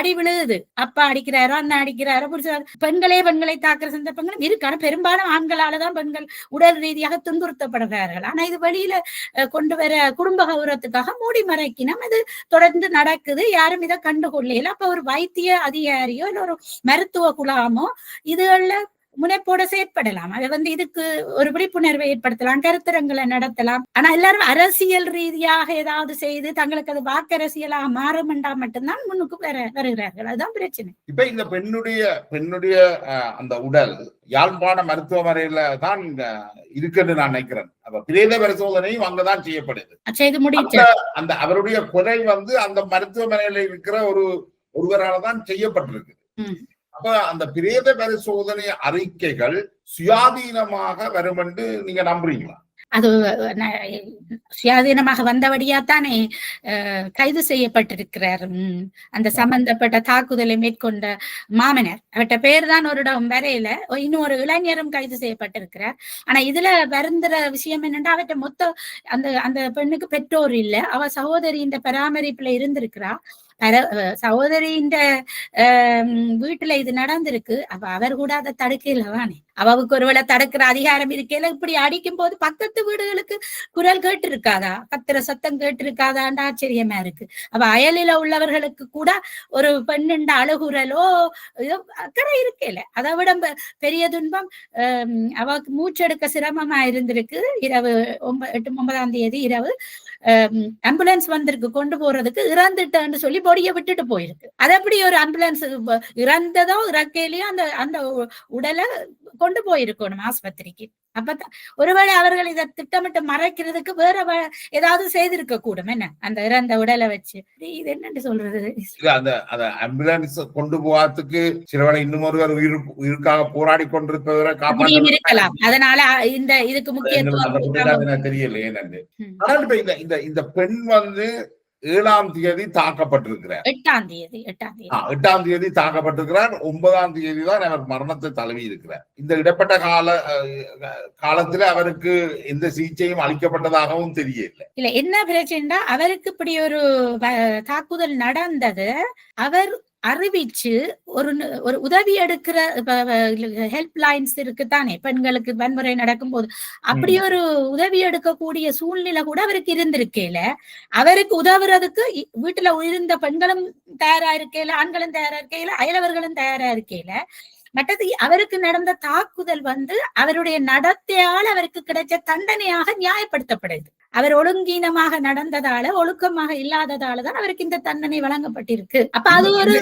[SPEAKER 2] அடி விழுகுது. அப்பா அடிக்கிறாரோ, அண்ணன் அடிக்கிறாரோ, பெண்களை தாக்குற சந்தர்ப்பங்களும் இருக்கான. பெரும்பாலும் ஆண்களாலதான் பெண்கள் உடல் ரீதியாக துன்புறுத்தப்படுகிறார்கள். ஆனா இது வெளியில கொண்டு வர குடும்ப கௌரவத்துக்காக மூடி மறைக்கணும். இது தொடர்ந்து நடக்குது, யாரும் இதை கண்டுகொள்ளல. அப்ப ஒரு வைத்திய அதிகாரியோ இல்ல ஒரு மருத்துவ குழாமோ இதுகள்ல முனைப்போட செயற்படலாம். அதை வந்து இதுக்கு ஒரு விழிப்புணர்வை ஏற்படுத்தலாம், கருத்தரங்களை நடத்தலாம். ஆனா எல்லாரும் அரசியல் ரீதியாக ஏதாவது செய்து தங்களுக்கு அது வாக்கரசியலாக மாறுமெண்டா மட்டும்தான் முன்னுக்கு வருகிறார்கள். அதுதான் பிரச்சனை.
[SPEAKER 1] இப்ப இந்த பெண்ணுடைய அந்த உடல் யாழ்ப்பாண மருத்துவமனையில தான் இருக்குன்னு நான் நினைக்கிறேன். அப்ப பிரேத பரிசோதனையும் அங்கதான் செய்யப்படுது. அந்த அவருடைய கொலை வந்து அந்த மருத்துவமனையில இருக்கிற ஒருவரால்தான் செய்யப்பட்டிருக்கு. அப்ப அந்த பிரேத பரிசோதனை அறிக்கைகள் சுயாதீனமாக வரும் என்று நீங்க நம்புறீங்களா?
[SPEAKER 2] அது சுயாதீனமாக வந்தபடியாத்தானே கைது செய்யப்பட்டிருக்கிறார். அந்த சம்பந்தப்பட்ட தாக்குதலை மேற்கொண்ட மாமனர் அவட்ட பேர் தான் ஒரு இடம் வரையில இன்னொரு இளைஞரும் கைது செய்யப்பட்டிருக்கிறார். ஆனா இதுல வருந்துற விஷயம் என்னன்னா, அவட்ட மொத்த அந்த பெண்ணுக்கு பெற்றோர் இல்ல, அவ சகோதரியின் பராமரிப்புல இருந்திருக்கிறா. சகோதரியின் வீட்டுல இது நடந்திருக்கு. அவர் கூட அதை தடுக்கலவானே. அவருக்கு ஒருவேளை தடுக்கிற அதிகாரம் இருக்கல. இப்படி அடிக்கும் போது பக்கத்து வீடுகளுக்கு குரல் கேட்டு இருக்காதா, கத்துற சத்தம் கேட்டு இருக்காதான்னு ஆச்சரியமா இருக்கு. அவ அயலில உள்ளவர்களுக்கு கூட ஒரு பெண்ணுண்ட அழுகுறலோ அக்கறை இருக்கல. அதை விட பெரிய துன்பம் அவக்கு மூச்செடுக்க சிரமமா இருந்திருக்கு. இரவு 8-9ஆம் தேதி இரவு ஆம்புலன்ஸ் வந்திருக்கு கொண்டு போறதுக்கு, இறந்துட்டேன்னு சொல்லி பொடியை விட்டுட்டு போயிருக்கு. அது எப்படி ஒரு ஆம்புலன்ஸ் இறந்ததோ இறக்கையிலயோ அந்த உடலை கொண்டு போயிருக்கணும் ஆஸ்பத்திரிக்கு. அப்பதான் ஒருவேளை அவர்கள் இதை திட்டமிட்டு மறைக்கிறதுக்கு வேற ஏதாவது செய்திருக்க கூடும் என்ன அந்த இறந்த உடலை வச்சு. இது என்னன்னு சொல்றது,
[SPEAKER 1] அந்த ஆம்புலன்ஸ் கொண்டு போவதுக்கு சிலவனை இன்னும் ஒருவர் உயிருக்காக போராடி கொண்டிருப்பவரை காப்பாற்ற
[SPEAKER 2] இருக்கலாம். அதனால இந்த இதுக்கு முக்கியத்துவம்
[SPEAKER 1] தெரியல என்னன்னு. ஆனால் இப்ப இந்த பெண் வந்து 7ஆம் தேதி தாக்கப்பட்டிருக்கிறார். 8ஆம் தேதி தாக்கப்பட்டிருக்கிறார். 9ஆம் தேதி தான் அவர் மரணத்தை தழுவி இருக்கிறார். இந்த இடப்பட்ட காலத்துல அவருக்கு எந்த சிகிச்சையும் அளிக்கப்பட்டதாகவும் தெரியல.
[SPEAKER 2] இல்ல என்ன பிரச்சனை, அவருக்கு இப்படி ஒரு தாக்குதல் நடந்தது அவர் அறிவிச்சு ஒரு உதவி எடுக்கிற ஹெல்ப் லைன்ஸ் இருக்குத்தானே பெண்களுக்கு வன்முறை நடக்கும் போது, அப்படி ஒரு உதவி எடுக்கக்கூடிய சூழ்நிலை கூட அவருக்கு இருந்திருக்கேல. அவருக்கு உதவுறதுக்கு வீட்டுல இருந்த பெண்களும் தயாரா இருக்கையில, ஆண்களும் தயாரா இருக்கையில, அயலவர்களும் தயாரா இருக்கையில. மற்றது அவருக்கு நடந்த தாக்குதல் வந்து அவருடைய நடத்தையால் அவருக்கு கிடைச்ச தண்டனையாக நியாயப்படுத்தப்படுது. அவர் ஒழுங்கீனமாக நடந்ததால, ஒழுக்கமாக இல்லாததாலதான் அவருக்கு இந்த தண்டனை வழங்கப்பட்டிருக்கு. அப்ப அது ஒரு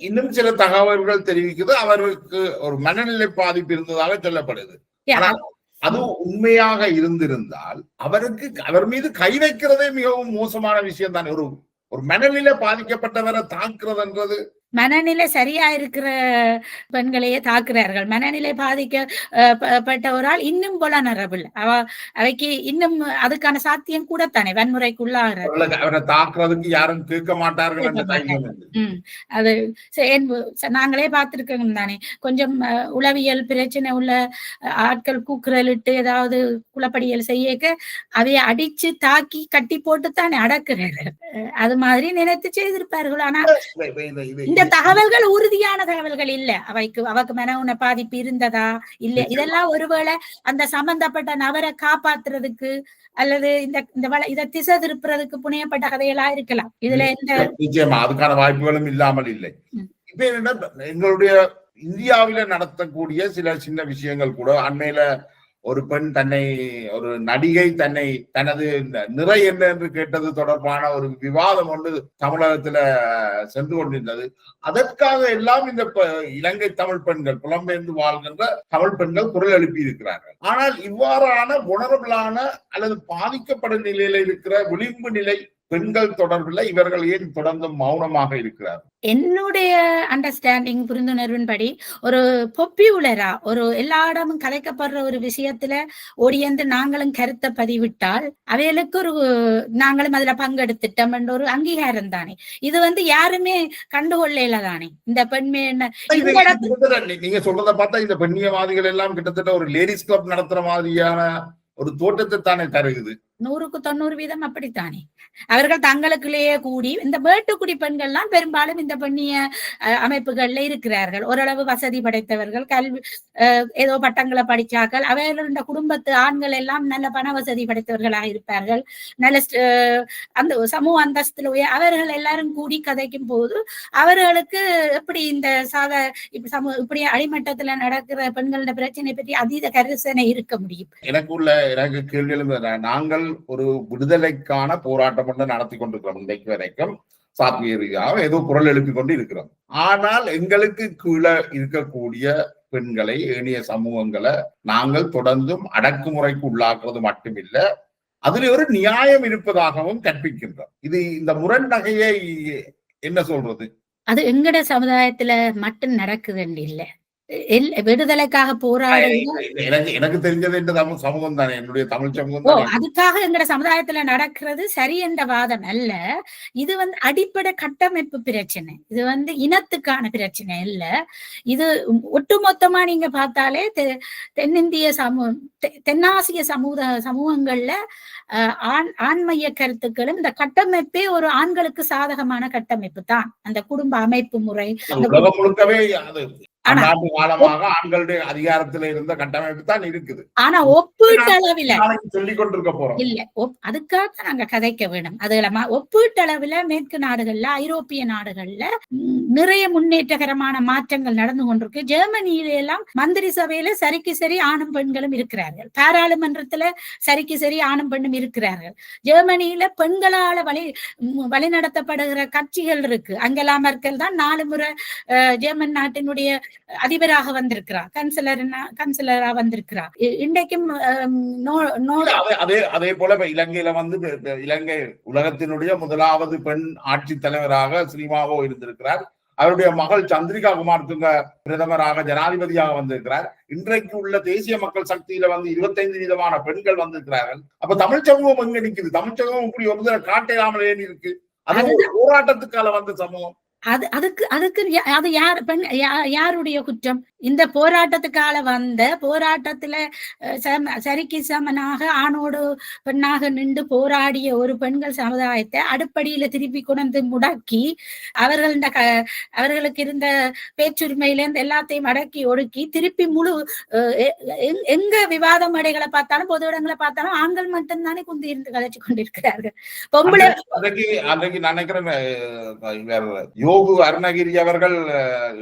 [SPEAKER 1] இன்னும் சில தகவல்கள் தெரிவிக்குது அவருக்கு ஒரு மனநிலை பாதிப்பு இருந்ததாக சொல்லப்படுது. அது உண்மையாக இருந்திருந்தால் அவர் மீது கை வைக்கிறதே மிகவும் மோசமான விஷயம் தானே. ஒரு மனநிலை பாதிக்கப்பட்டவரை தாக்குறதுன்றது,
[SPEAKER 2] மனநிலை சரியா இருக்கிற பெண்களையே தாக்குறார்கள். மனநிலை பாதிக்கப்பட்டவரால் இன்னும் புலனரபிள், அவைக்கு இன்னும் அதுக்கான சாத்தியம் கூடத்தானே வன்முறைக்குள்ளாகிறார்.
[SPEAKER 1] அவரை தாக்குறதுக்கு யாரும் கேட்க மாட்டார்கள்.
[SPEAKER 2] அது நாங்களே பார்த்திருக்கோம் தானே. கொஞ்சம் உளவியல் பிரச்சனை உள்ள ஆட்கள் கூக்குரலிட்டு ஏதாவது குளப்படியல் செய்ய அவைய அடிச்சு தாக்கி கட்டி போட்டுத்தானே அடக்குறாரு. அது மாதிரி நினைத்து செய்திருப்பார்கள். ஆனா இந்த தகவல்கள் உறுதியான தகவல்கள் இல்ல. அவக்கு மன உண பாதிப்பு இருந்ததா இல்ல, இதெல்லாம் ஒருவேளை அந்த சம்பந்தப்பட்ட நபரை காப்பாத்துறதுக்கு அல்லது இதை திசை திருப்புறதுக்கு புனையப்பட்ட கதைகளா இருக்கலாம். இதுல
[SPEAKER 1] நிச்சயமா அதுக்கான வாய்ப்புகளும் இல்லாமல் இல்லை. இப்ப என்ன, எங்களுடைய இந்தியாவில நடத்தக்கூடிய சில சின்ன விஷயங்கள் கூட, அண்மையில ஒரு பெண் ஒரு நடிகை தனது நிறை என்ன என்று கேட்டது தொடர்பான ஒரு விவாதம் ஒன்று தமிழகத்துல சென்று கொண்டிருந்தது. அதற்காக எல்லாம் இந்த இலங்கை தமிழ் பெண்கள், புலம்பெயர்ந்து வாழ்கின்ற தமிழ் பெண்கள் குரல் எழுப்பி இருக்கிறார்கள். ஆனால் இவ்வாறான உணர்வுகளான அல்லது பாதிக்கப்படும் நிலையில இருக்கிற விளிம்பு நிலை பெண்கள் தொடர்பில் இவர்கள் ஏன் தொடர்ந்து மௌனமாக இருக்கிறார்?
[SPEAKER 2] என்னுடைய அண்டர்ஸ்டாண்டிங், புரிந்துணர்வின்படி ஒரு பொப்பியுலரா ஒரு எல்லா இடமும் கலைக்கப்படுற ஒரு விஷயத்துல ஓடியந்து நாங்களும் கருத்தை பதிவிட்டால் அவைகளுக்கு ஒரு நாங்களும் அதுல பங்கெடுத்துட்டோம் என்ற ஒரு அங்கீகாரம் தானே. இது வந்து யாருமே கண்டுகொள்ளல தானே. இந்த பெண்மை என்ன
[SPEAKER 1] நீங்க சொல்றத பார்த்தா இந்த பெண்ணியவாதிகள் எல்லாம் கிட்டத்தட்ட ஒரு லேடிஸ் கிளப் நடத்துற மாதிரியான ஒரு தோட்டத்தை தானே தருகுது.
[SPEAKER 2] 100க்கு 90% அப்படித்தானே. அவர்கள் தங்களுக்குள்ளேயே கூடி இந்த வேட்டுக்குடி பெண்கள்லாம் பெரும்பாலும் இந்த பெண்ணிய அமைப்புகள்ல இருக்கிறார்கள். ஓரளவு வசதி படைத்தவர்கள், கல்வி ஏதோ பட்டங்களை படிச்சாக்கள், அவர்கள் இந்த குடும்பத்து ஆண்கள் எல்லாம் நல்ல பண வசதி படைத்தவர்களாக இருப்பார்கள். நல்ல அந்த சமூக அந்தஸ்துல அவர்கள் எல்லாரும் கூடி கதைக்கும் போது அவர்களுக்கு எப்படி இந்த இப்படி அடிமட்டத்துல நடக்கிற பெண்களோட பிரச்சனை பற்றி அதீத கரிசனை இருக்க முடியும்?
[SPEAKER 1] எனக்கு கேள்வி, நாங்கள் ஒரு விடுதலைக்கான போராட்டம் ஒன்று நடத்தி கொண்டிருக்கிறோம். இன்றைக்கு வரைக்கும் சாத்வீரியாக ஏதோ குரல் எழுப்பி கொண்டு இருக்கிறோம். ஆனால் எங்களுக்கு கீழே இருக்கக்கூடிய பெண்களை, ஏனைய சமூகங்களை நாங்கள் தொடர்ந்தும் அடக்குமுறைக்கு உள்ளாக்குறது மட்டுமில்லை, அதுல ஒரு நியாயம் இருப்பதாகவும் கற்பிக்கின்றோம். இந்த முரண் நகையை என்ன சொல்றது?
[SPEAKER 2] அது எங்கட சமுதாயத்துல மட்டும் நடக்குதுன்னு இல்லை, விடுதலைக்காக போராடு
[SPEAKER 1] எனக்கு தெரிஞ்சது இந்த தமிழ் சமூகம் தானே, என்னுடைய தமிழ் சமூகம்.
[SPEAKER 2] அதுக்காக எங்கட சமுதாயத்துல நடக்கிறது சரி என்ற வாதம் அல்ல. இது வந்து அடிப்படை கட்டமைப்பு பிரச்சனை. இது வந்து இனத்துக்கான பிரச்சனை இல்ல. இது ஒட்டுமொத்தமா நீங்க பார்த்தாலே தென்னிந்திய தென்னாசிய சமூகங்கள்ல ஆண்மைய கருத்துக்களும் இந்த கட்டமைப்பே ஒரு ஆண்களுக்கு சாதகமான கட்டமைப்பு தான். அந்த குடும்ப அமைப்பு முறை
[SPEAKER 1] முழுக்கவே காலமாக ஆண்களுடைய அதிகாரத்துல இருந்த கட்டமைப்பு தான் இருக்குது.
[SPEAKER 2] ஆனா ஒப்பீட்டளவில்
[SPEAKER 1] சொல்லிக் கொண்டிருக்க போறோம்
[SPEAKER 2] இல்ல, அதுக்காக நாங்க கதைக்க வேணும். அதுல ஒப்பீட்டளவுல மேற்கு நாடுகள்ல, ஐரோப்பிய நாடுகள்ல நிறைய முன்னேற்றகரமான மாற்றங்கள் நடந்து கொண்டிருக்கு. ஜெர்மனியில எல்லாம் மந்திரி சபையில சரிக்கு சரி ஆணும் பெண்களும் இருக்கிறார்கள். பாராளுமன்றத்துல சரிக்கு சரி ஆணும் பெண்ணும் இருக்கிறார்கள். ஜெர்மனியில பெண்களால வழி நடத்தப்படுகிற கட்சிகள் இருக்கு. அங்கெலா மெர்க்கல் தான் 4 முறை ஜெர்மன் நாட்டினுடைய அதிபராக வந்திருக்கிறார், கன்சலரா வந்திருக்கிறார். இன்றைக்கும்
[SPEAKER 1] அதே போல இலங்கையில வந்து இலங்கை உலகத்தினுடைய முதலாவது பெண் ஆட்சி தலைவராக ஸ்ரீமாவோ இருந்திருக்கிறார். அவருடைய மகள் சந்திரிகா குமார் துங்க பிரதமராக ஜனாதிபதியாக வந்திருக்கிறார். இன்றைக்கு உள்ள தேசிய மக்கள் சக்தியில வந்து 25% பெண்கள் வந்திருக்கிறார்கள். அப்ப தமிழ் சமூகம் எங்க நிக்குது? தமிழ் சமூகம் இப்படி ஒரு காட்டையாமல் ஏன் இருக்கு? அது போராட்டத்துக்கால வந்த சமூகம்.
[SPEAKER 2] அது யாருடைய குற்றம்? இந்த போராட்டத்துக்கால வந்த போராட்டத்துல சரிக்கு சமனாக ஆணோடு பெண்ணாக நின்று போராடிய ஒரு பெண்கள் சமுதாயத்தை அடுப்படியில திருப்பி கொண்டு முடக்கி அவர்களுக்கு இருந்த பேச்சுரிமையில இருந்து எல்லாத்தையும் அடக்கி ஒடுக்கி திருப்பி முழு எங்க விவாத மேடைகளை பார்த்தாலும் பொது இடங்களை பார்த்தாலும் ஆண்கள் மட்டும்தானே குந்தி இருந்து கதைச்சு கொண்டிருக்கிறார்கள். பொம்பளை
[SPEAKER 1] அன்றைக்கு நினைக்கிறேன் யோகு அருணகிரி அவர்கள்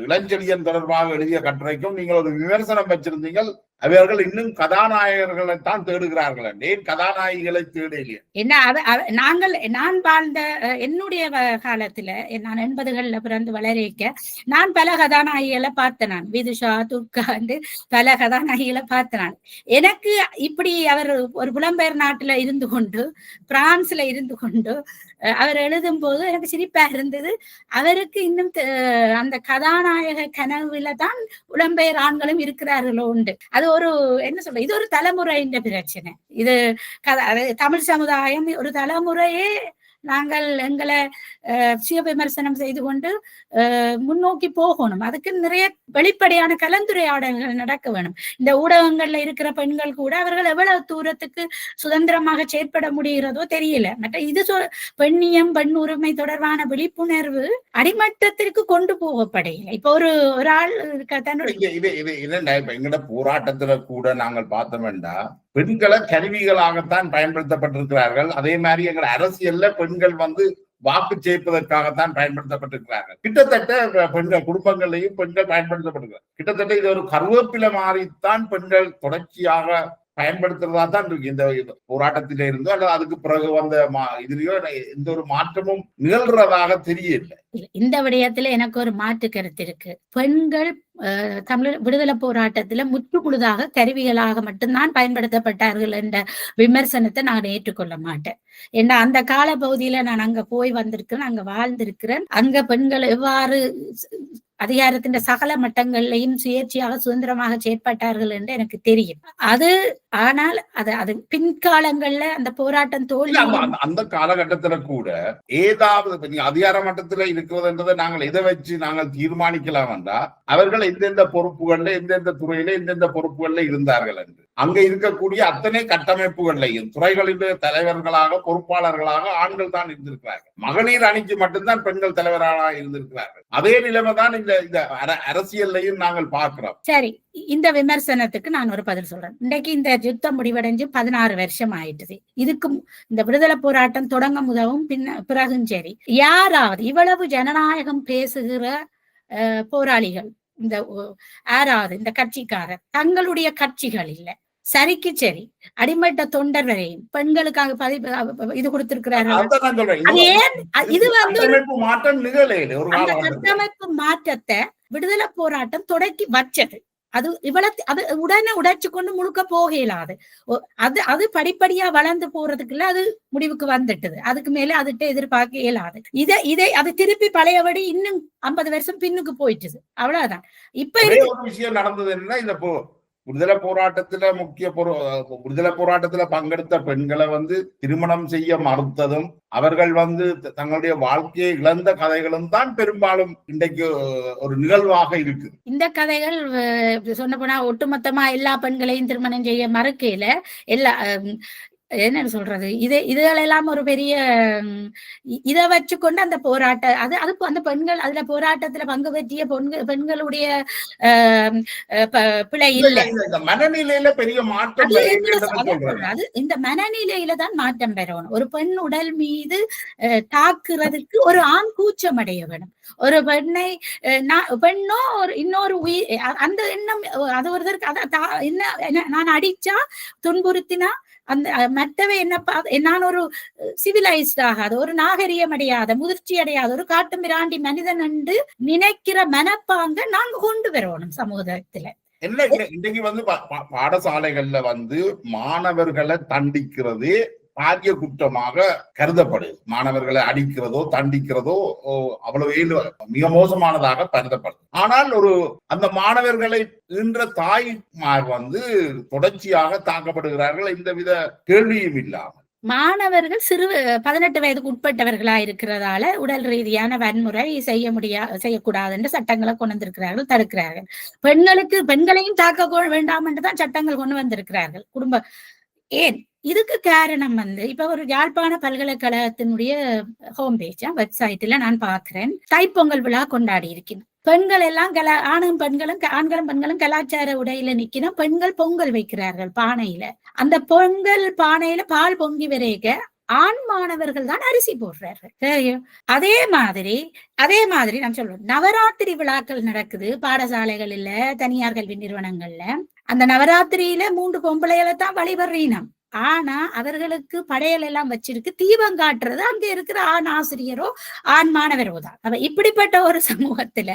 [SPEAKER 1] இளஞ்செழியன் தொடர்பாக எழுதிய கட்டுரைக்கும் நீங்கள் ஒரு விமர்சனம் வச்சிருந்தீங்கள். அவர்கள் இன்னும் கதாநாயகர்களை தான் தேடுகிறார்கள், ஏன் கதாநாயகிகளை தேடலையே?
[SPEAKER 2] நான் வாழ்ந்த என்னுடைய காலத்துல நான் 80கள்ல பிறந்து வளரேக்க நான் பல கதாநாயகிகளை பார்த்தேன். நான் விதுஷா துர்கா பல கதாநாயகிகளை பார்த்தேன். எனக்கு இப்படி அவர் ஒரு புலம்பெயர் நாட்டுல இருந்து கொண்டு பிரான்ஸ்ல இருந்து கொண்டு அவர் எழுதும் போது எனக்கு சிரிப்பா இருந்தது. அவருக்கு இன்னும் அந்த கதாநாயக கனவுல தான் புலம்பெயர் ஆண்களும் இருக்கிறார்களோ உண்டு. அது ஒரு என்ன சொல்ற, இது ஒரு தலைமுறையின் பிரச்சனை. இது தமிழ் சமுதாயம் ஒரு தலைமுறையே நாங்கள் எங்களை சுய விமர்சனம் செய்து கொண்டு முன்னோக்கி போகணும். அதுக்கு நிறைய வெளிப்படையான கலந்துரையாடல்கள் நடக்க வேணும். இந்த ஊடகங்கள்ல இருக்கிற பெண்கள் கூட அவர்கள் எவ்வளவு தூரத்துக்கு சுதந்திரமாக செயற்பட முடிகிறதோ தெரியல. மற்ற இது பெண்ணியம் பெண் உரிமை தொடர்பான விழிப்புணர்வு அடிமட்டத்திற்கு கொண்டு போகப்படையில. இப்ப ஒரு ஆள்
[SPEAKER 1] எங்கட போராட்டத்துல கூட நாங்கள் பார்த்தோம்டா பெண்களை கருவிகளாகத்தான் பயன்படுத்தப்பட்டிருக்கிறார்கள். அதே மாதிரி எங்கள் அரசியல்ல பெண்கள் வந்து வாக்கு சேர்ப்பதற்காகத்தான் பயன்படுத்தப்பட்டிருக்கிறார்கள். கிட்டத்தட்ட பெண்கள் குடும்பங்களையும் பெண்கள் பயன்படுத்தப்பட்டிருக்கிறார். கிட்டத்தட்ட இது ஒரு கருவேப்பிலை மாறித்தான் பெண்கள் தொடர்ச்சியாக பயன்படுத்துறதா தான் இருக்கு இந்த போராட்டத்தில இருந்தோ அல்லது அதுக்கு பிறகு வந்த இதுலயோ எந்த ஒரு மாற்றமும் நிகழ்றதாக தெரியல.
[SPEAKER 2] இந்த விடயத்துல எனக்கு ஒரு மாற்று கருத்து இருக்கு. பெண்கள் தமிழர் விடுதலை போராட்டத்துல முற்றுமுழுதாக கருவிகளாக மட்டும்தான் பயன்படுத்தப்பட்டார்கள் என்ற விமர்சனத்தை நான் ஏற்றுக்கொள்ள மாட்டேன். ஏன்னா அந்த கால பகுதியில நான் அங்க போய் வந்திருக்கிறேன், அங்க வாழ்ந்திருக்கிறேன். அங்க பெண்கள் எவ்வாறு அதிகாரத்தின் சகல மட்டங்கள்லையும் சுயேட்சையாக சுதந்திரமாக செயற்பட்டார்கள் என்று எனக்கு தெரியும். ஆனால் அது பின்காலங்கள்ல அந்த போராட்டம் தோல்வி.
[SPEAKER 1] அந்த காலகட்டத்துல கூட ஏதாவது அதிகார மட்டத்துல இருக்கிறதுன்றதை நாங்கள் எதை வச்சு நாங்கள் தீர்மானிக்கலாம் என்றா அவர்கள் எந்தெந்த பொறுப்புகள்ல எந்தெந்த துறையில எந்தெந்த பொறுப்புகள்ல இருந்தார்கள் என்று அங்க இருக்கக்கூடிய அத்தனை கட்டமைப்புகள்லையும் துறைகளின் தலைவர்களாக பொறுப்பாளர்களாக ஆண்கள் தான் இருந்திருக்கிறார்கள். மகளிர் அணிக்கு மட்டும்தான் பெண்கள் தலைவராக இருந்திருக்கிறார்கள். அதே நிலைமை தான் இந்த அரசியல்லையும் நாங்கள் பார்க்கிறோம்.
[SPEAKER 2] சரி, இந்த விமர்சனத்துக்கு நான் ஒரு பதில் சொல்றேன். இன்றைக்கு இந்த யுத்தம் முடிவடைஞ்சு 16 வருஷம் ஆயிட்டுது. இதுக்கும் இந்த விடுதலை போராட்டம் தொடங்க முதவும் பிறகும் சரி, யாராவது இவ்வளவு ஜனநாயகம் பேசுகிற போராளிகள் இந்த யாராவது இந்த கட்சிக்காரர் தங்களுடைய கட்சிகள் இல்ல சரிக்கு சரி அடிமட்ட தொண்டர் வரையும் பெண்களுக்காக இது கொடுத்திருக்கிறார்கள். இது வந்து கட்டமைப்பு மாற்றத்தை விடுதலை போராட்டம் தொடக்கி வச்சது. அது உடனே உடைச்சு கொண்டு முழுக்க போக இயலாது. அது படிப்படியா வளர்ந்து போறதுக்குள்ள அது முடிவுக்கு வந்துட்டது. அதுக்கு மேல அதுட்ட எதிர்பார்க்க இயலாது. இதை அது திருப்பி பழையபடி இன்னும் 50 வருஷம் பின்னுக்கு போயிட்டுது. அவ்வளவுதான். இப்ப
[SPEAKER 1] ஒரு விஷயம் நடந்தது என்னன்னா, இந்த விடுதலை போராட்டத்துல பங்கெடுத்த பெண்களை வந்து திருமணம் செய்ய மறுத்ததும் அவர்கள் வந்து தங்களுடைய வாழ்க்கையை இழந்த கதைகளும் தான் பெரும்பாலும் இன்றைக்கு ஒரு நிகழ்வாக இருக்கு.
[SPEAKER 2] இந்த கதைகள் சொன்ன போனா ஒட்டுமொத்தமா எல்லா பெண்களையும் திருமணம் செய்ய மறுக்கையில எல்லா என்ன சொல்றது, இதுகளெல்லாம் ஒரு பெரிய இதை வச்சுக்கொண்டு அந்த போராட்டம் அந்த பெண்கள் அதுல போராட்டத்துல பங்கு பெற்றிய பெண்களுடைய பிழை இல்லை.
[SPEAKER 1] மனநிலையில பெரிய மாற்றம்
[SPEAKER 2] இந்த மனநிலையில தான் மாற்றம் பெறணும். ஒரு பெண் உடல் மீது தாக்குறதுக்கு ஒரு ஆண் கூச்சம் அடைய வேணும். ஒரு பெண்ணோ ஒரு இன்னொரு உயிர் அந்த எண்ணம் அது ஒருத்தருக்கு நான் அடிச்சா துன்புறுத்தினா அந்த மற்றவை நான் ஒரு சிவிலைஸ்ட் ஆகாத, ஒரு நாகரிகம் அடையாத, முதிர்ச்சி அடையாத ஒரு காட்டு மிராண்டி மனிதன் என்று நினைக்கிற மனப்பாங்க நாங்க கொண்டு வரணும் சமூகத்துல.
[SPEAKER 1] இன்னைக்கு வந்து பாடசாலைகள்ல வந்து மாணவர்களை தண்டிக்கிறது பாரிய குற்றமாக கருதப்படுது. மாணவர்களை அடிக்கிறதோ தண்டிக்கிறதோ அவ்வளவு மிக மோசமானதாக கருதப்படுது. ஆனால் அந்த மாணவர்களை ஈன்ற தாய்மார் வந்து தொடர்ச்சியாக தாக்கப்படுகிறார்கள், எந்தவித கேள்வியும் இல்லாமல்.
[SPEAKER 2] மாணவர்கள் 18 வயதுக்கு உட்பட்டவர்களா இருக்கிறதால உடல் ரீதியான வன்முறை செய்யக்கூடாது என்று சட்டங்களை கொண்டு வந்திருக்கிறார்கள், தடுக்கிறார்கள். பெண்களையும் தாக்க வேண்டாம் என்றுதான் சட்டங்கள் கொண்டு வந்திருக்கிறார்கள். ஏன் இதுக்கு காரணம் வந்து இப்ப ஒரு யாழ்ப்பாண பல்கலைக்கழகத்தினுடைய ஹோம் பேஜ் வெப்சைட்ல நான் பாக்குறேன், தைப்பொங்கல் விழா கொண்டாடி இருக்கிறேன். பெண்கள் எல்லாம் ஆண்களும் பெண்களும் கலாச்சார உடையில நிக்கணும். பெண்கள் பொங்கல் வைக்கிறார்கள் பானையில. அந்த பொங்கல் பானையில பால் பொங்கி வரைக்க ஆண் மாணவர்கள் தான் அரிசி போடுறார்கள். சரியும். அதே மாதிரி நான் சொல்றேன், நவராத்திரி விழாக்கள் நடக்குது பாடசாலைகள்ல, தனியார் கல்வி நிறுவனங்கள்ல. அந்த நவராத்திரியில 3 பொம்பளைகளை தான் வழிபடுறீனம். ஆனா அவர்களுக்கு படையல் எல்லாம் வச்சிருக்கு, தீபம் காட்டுறது அங்க இருக்கிற ஆண் ஆசிரியரோ ஆண் மாணவரோ தான். அவ இப்படிப்பட்ட ஒரு சமூகத்துல,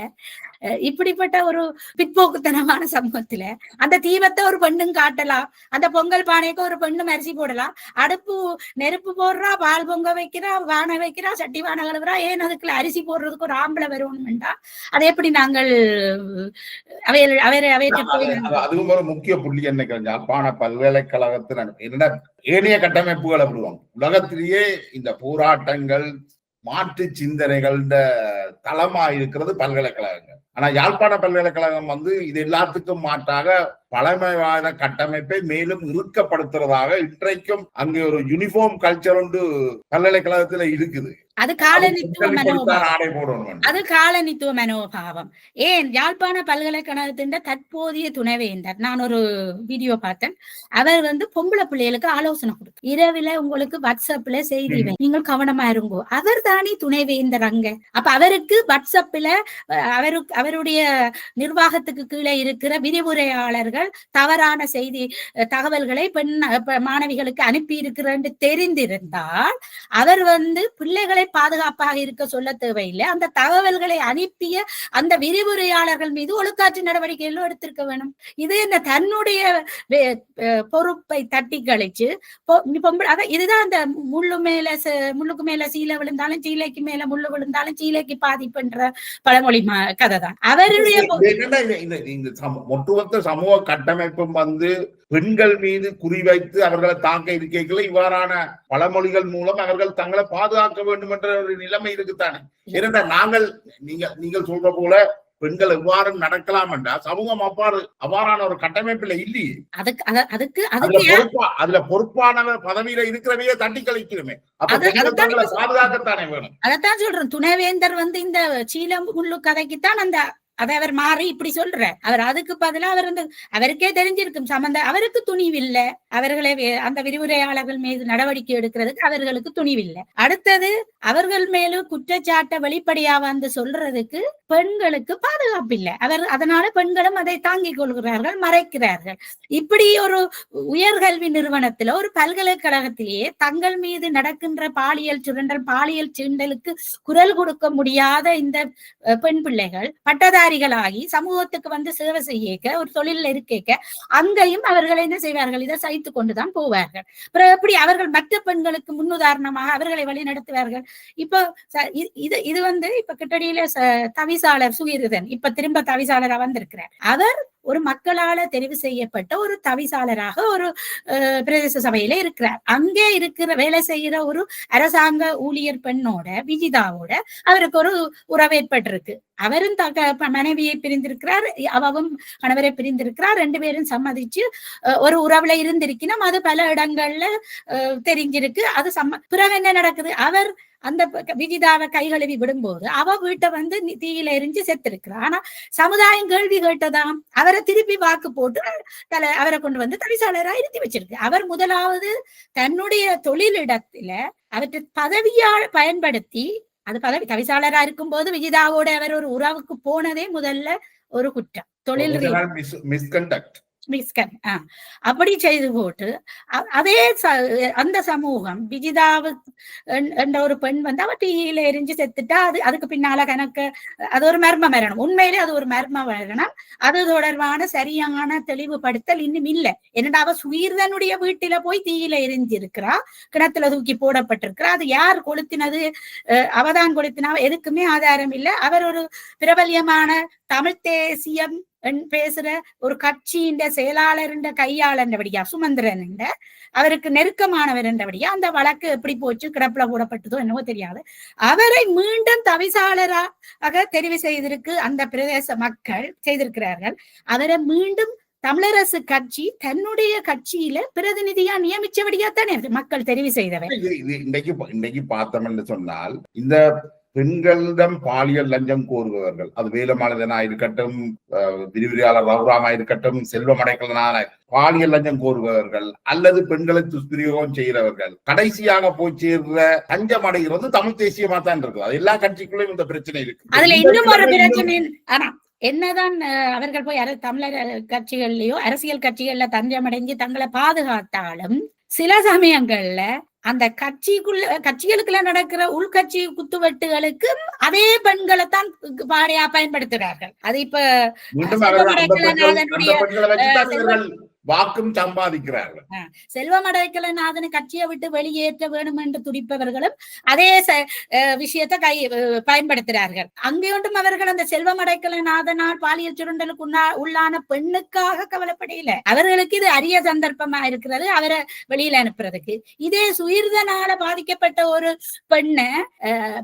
[SPEAKER 2] இப்படிப்பட்ட ஒரு பிற்போக்குத்தனமான சமூகத்துல அந்த தீபத்தை ஒரு பெண்ணும் காட்டலாம், அந்த பொங்கல் பானைக்கு ஒரு பெண்ணும் அரிசி போடலாம், நெருப்பு போடுறா, பால் பொங்க வைக்கிறா, வானை வைக்கிறா, சட்டி வானை கழுவுறா, ஏன் அதுக்குள்ள அரிசி போடுறதுக்கு ஒரு ஆம்பளை வருவோம்டா? அதை எப்படி நாங்கள்
[SPEAKER 1] அதுவும் ஒரு முக்கிய புள்ளி என்ன யாழ்ப்பாண பல்கலைக்கழகத்தின் என்ன ஏனைய கட்டமைப்புகள் விடுவாங்க. உலகத்திலேயே இந்த போராட்டங்கள் மாற்று சிந்தனைகள் தளமா இருக்கிறது பல்கலைக்கழகங்கள். ஆனா யாழ்ப்பாண பல்கலைக்கழகம் வந்து இது எல்லாத்துக்கும் மாற்றாக பழமைவாத கட்டமைப்பை மேலும் இறுக்கப்படுத்துறதாக இன்றைக்கும் அங்கே ஒரு யூனிஃபார்ம் கல்ச்சர் ஒன்று பல்கலைக்கழகத்துல இருக்குது.
[SPEAKER 2] அது காலனித்துவ மனோபாவம். ஏன் யாழ்ப்பாண பல்கலைக்கழகத்தின் தற்போதைய துணைவேந்தர், நான் ஒரு வீடியோ பார்த்தேன், அவர் வந்து பொம்பளை பிள்ளைகளுக்கு ஆலோசனை கொடுத்து, இரவில உங்களுக்கு வாட்ஸ்அப்ல செய்தி நீங்கள் கவனமா இருங்கோ. அவர் தானே துணைவேந்தர் அங்க. அப்ப அவருக்கு வாட்ஸ்அப்ல அவருடைய நிர்வாகத்துக்கு கீழே இருக்கிற விரிவுரையாளர்கள் தவறான தகவல்களை மாணவிகளுக்கு அனுப்பி இருக்கிறேன் தெரிந்திருந்தால் அவர் வந்து பிள்ளைகளை பாதுகாப்பாக இருக்க சொல்ல தேவையில்லை, அந்த தகவல்களை அனுப்பிய அந்த விரிவுரையாளர்கள் மீது ஒழுக்காற்று நடவடிக்கைகளும் எடுத்திருக்க வேணும். இது என்ன தன்னுடைய பொறுப்பை தட்டி கழிச்சு இதுதான் அந்த முள்ளுக்கு மேல சீலை விழுந்தாலும் சீலைக்கு மேல முள்ளு விழுந்தாலும் சீலைக்கு பாதிப்புன்ற பழமொழி கதை தான் அவருடைய.
[SPEAKER 1] ஒட்டுமொத்த சமூக கட்டமைப்பும் வந்து பெண்கள் மீது குறிவைத்து அவர்களை தாக்க இருக்கைகளை இவ்வாறான பழமொழிகள் மூலம் அவர்கள் தங்களை பாதுகாக்க வேண்டும் என்ற ஒரு நிலைமை இருக்குத்தானே. ஏனென்றால் நீங்கள் சொல்ற போல பெண்கள் எவ்வாறு நடக்கலாம் என்றா சமூகம் அவ்வாறான ஒரு கட்டமைப்புல இல்லையே. அதுல பொறுப்பானவர் பதவியில இருக்கிறவையே தட்டி கழிக்கிறோமே. அப்ப பாதுகாக்கத்தானே வேணும்.
[SPEAKER 2] அதைத்தான் சொல்றேன், துணைவேந்தர் வந்து இந்த சீலம் முள்ளு கதைக்குத்தான் அதை அவர் மாறி இப்படி சொல்ற. அவர் அதுக்கு பதிலா அவருக்கே தெரிஞ்சிருக்கும் அவருக்கு துணிவில்லை, அவர்களை அந்த விரிவுரையாளர்கள் மீது நடவடிக்கை எடுக்கிறதுக்கு அவர்களுக்கு துணிவில்லை. அடுத்தது அவர்கள் மேலும் குற்றச்சாட்டை வெளிப்படையா வந்து சொல்றதுக்கு பெண்களுக்கு பாதுகாப்பு இல்லை. அதனால பெண்களும் அதை தாங்கிக் கொள்கிறார்கள், மறைக்கிறார்கள். இப்படி ஒரு உயர்கல்வி நிறுவனத்துல, ஒரு பல்கலைக்கழகத்திலேயே தங்கள் மீது நடக்கின்ற பாலியல் சீண்டலுக்கு குரல் கொடுக்க முடியாத இந்த பெண் பிள்ளைகள் பட்டதாரிகளாகி சமூகத்துக்கு வந்து சேவை செய்ய ஒரு தொழில் இருக்க அங்கேயும் அவர்கள் என்ன செய்வார்கள், இதை சகித்து கொண்டுதான் போவார்கள். எப்படி அவர்கள் மற்ற பெண்களுக்கு முன்னுதாரணமாக அவர்களை வழி நடத்துவார்கள். இப்போ இது வந்து இப்ப கிட்டடியில தவிசாளர் சுகிருதன் இப்ப திரும்ப தவிசாளரா வந்திருக்கிறார். அவர் ஒரு மக்களால தெரிவு செய்யப்பட்ட ஒரு தவிசாளராக ஒரு பிரதேச சபையில இருக்கிறார். அங்கே வேலை செய்கிற ஒரு அரசாங்க ஊழியர் பெண்ணோட விஜிதாவோட அவருக்கு ஒரு உறவு ஏற்பட்டிருக்கு. அவரும் மனைவியை பிரிந்திருக்கிறார், அவவும் கணவரை பிரிந்திருக்கிறார். 2 பேரும் சம்மதிச்சு ஒரு உறவுல இருந்திருக்கணும். அது பல இடங்கள்ல தெரிஞ்சிருக்கு. அது பிறகு என்ன நடக்குது, அவர் அந்த விஜிதாவை கைகழுவி விடும்போது அவ வீட்டை வந்து தீயில எரிஞ்சு செத்திருக்கிறார். ஆனா சமுதாயம் கேள்வி கேட்டதாம், அவரை திருப்பி வாக்கு போட்டு அவரை கொண்டு வந்து தவிசாளரா இருத்தி வச்சிருக்கு. அவர் முதலாவது தன்னுடைய தொழிலிடத்துல அவற்றை பதவியால் பயன்படுத்தி, அது பதவி தவிசாளரா இருக்கும் போது விஜிதாவோட அவர் ஒரு உறவுக்கு போனதே முதல்ல ஒரு குற்றம், தொழில் மிஸ்கன் அப்படி செய்து போட்டு அதே அந்த சமூகம் விஜிதாவு என்ற ஒரு பெண் வந்து அவ தீயில எரிஞ்சு செத்துட்டா அதுக்கு பின்னால கணக்கு அது ஒரு மர்ம மரணம். உண்மையிலே அது ஒரு மர்ம மரணம். அது தொடர்பான சரியான தெளிவுபடுத்தல் இன்னும் இல்லை. என்னடா அவ சுயீர்தனுடைய வீட்டில போய் தீயில எரிஞ்சிருக்கிறா, கிணத்துல தூக்கி போடப்பட்டிருக்கிறா. அது யார் கொளுத்தினது, அவதான் கொளுத்தினா, எதுக்குமே ஆதாரம் இல்லை. அவர் ஒரு பிரபல்யமான தமிழ் தேசியம் பேசுற ஒரு கட்சியின் செயலாளர் கையாளன்றபடியா சுமந்திரன் அவருக்கு நெருக்கமானவர் என்றபடியா அந்த வழக்கு எப்படி போச்சு, கிடப்புல போடப்பட்டதோ என்னவோ தெரியாது. அவரை மீண்டும் தவிசாளராக தெரிவு செய்திருக்கு அந்த பிரதேச மக்கள் செய்திருக்கிறார்கள். அவரை மீண்டும் தமிழரசு கட்சி தன்னுடைய கட்சியில பிரதிநிதியா நியமிச்சபடியா தானே மக்கள் தெரிவு செய்தவர்.
[SPEAKER 1] இன்னைக்கு பார்த்தோம் என்று சொன்னால், இந்த பெண்களிடம் பாலியல் லஞ்சம் கோருபவர்கள், அது வேலுமனிதனா இருக்கட்டும், விரிவிரியாளர் ரவுராமா இருக்கட்டும், செல்வமடைக்கலனான பாலியல் லஞ்சம் கோருபவர்கள் அல்லது பெண்களை துஷ்பிரயோகம் செய்கிறவர்கள் கடைசியாக போய் சேர்ற லஞ்சம் அடைகிறது தமிழ் தேசியமா தான் இருக்கு. அது எல்லா கட்சிக்குள்ளும் இந்த பிரச்சனை இருக்கு.
[SPEAKER 2] அதுல இன்னும் ஒரு பிரச்சனை, ஆனா என்னதான் அவர்கள் போய் தமிழர் கட்சிகள்லயோ அரசியல் கட்சிகள்ல தஞ்சமடைஞ்சு தங்களை பாதுகாத்தாலும் சில சமயங்கள்ல அந்த கட்சிகளுக்குள்ள நடக்கிற உள்கட்சி குத்துவெட்டுகளுக்கு அதே பெண்களைத்தான் பாடையா பயன்படுத்துறார்கள். அது இப்ப
[SPEAKER 1] வாக்கும் சம்பாதிக்கிறார்கள்.
[SPEAKER 2] செல்வமடைக்கலநாதனை கட்சியை விட்டு வெளியேற்ற வேண்டும் என்று துடிப்பவர்களும் அதே விஷயத்தை பயன்படுத்துகிறார்கள். அங்கே ஒன்றும் அவர்கள் அந்த செல்வமடைக்கலநாதனால் பாலியல் சுரண்டலுக்கு உள்ளான பெண்ணுக்காக கவலைப்படையில. அவர்களுக்கு இது அரிய சந்தர்ப்பமா இருக்கிறது அவரை வெளியில அனுப்புறதுக்கு. இதே சுயிர்தனால பாதிக்கப்பட்ட ஒரு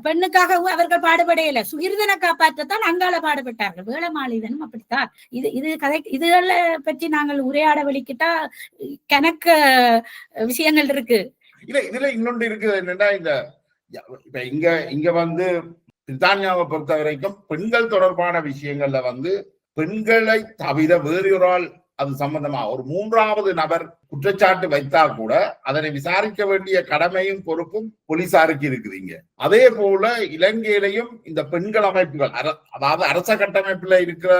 [SPEAKER 2] பெண்ணுக்காக அவர்கள் பாடுபடையில. சுயிர்தனை காப்பாற்றத்தான் அங்கால பாடுபட்டார்கள். வேளமாளிதனும் அப்படித்தான். இதுகளை பற்றி நாங்கள் உரையாட வெளிக்கிட்டா கணக்கு விஷயங்கள் இருக்கு.
[SPEAKER 1] இல்ல இதுல இன்னொன்று இருக்குது என்னன்னா, இப்ப இங்க வந்து பிரித்தானியாவை பொறுத்த வரைக்கும் பெண்கள் தொடர்பான விஷயங்கள்ல வந்து பெண்களை தவிர வேறொரு ஆள் அது சம்பந்தமா ஒரு மூன்றாவது நபர் குற்றச்சாட்டு வைத்தா கூட அதனை விசாரிக்க வேண்டிய கடமையும் பொறுப்பும் போலீசாருக்கு இருக்குதுங்க. அதே போல இலங்கையிலையும் இந்த பெண்கள் அமைப்புகள், அதாவது அரச கட்டமைப்புல இருக்கிற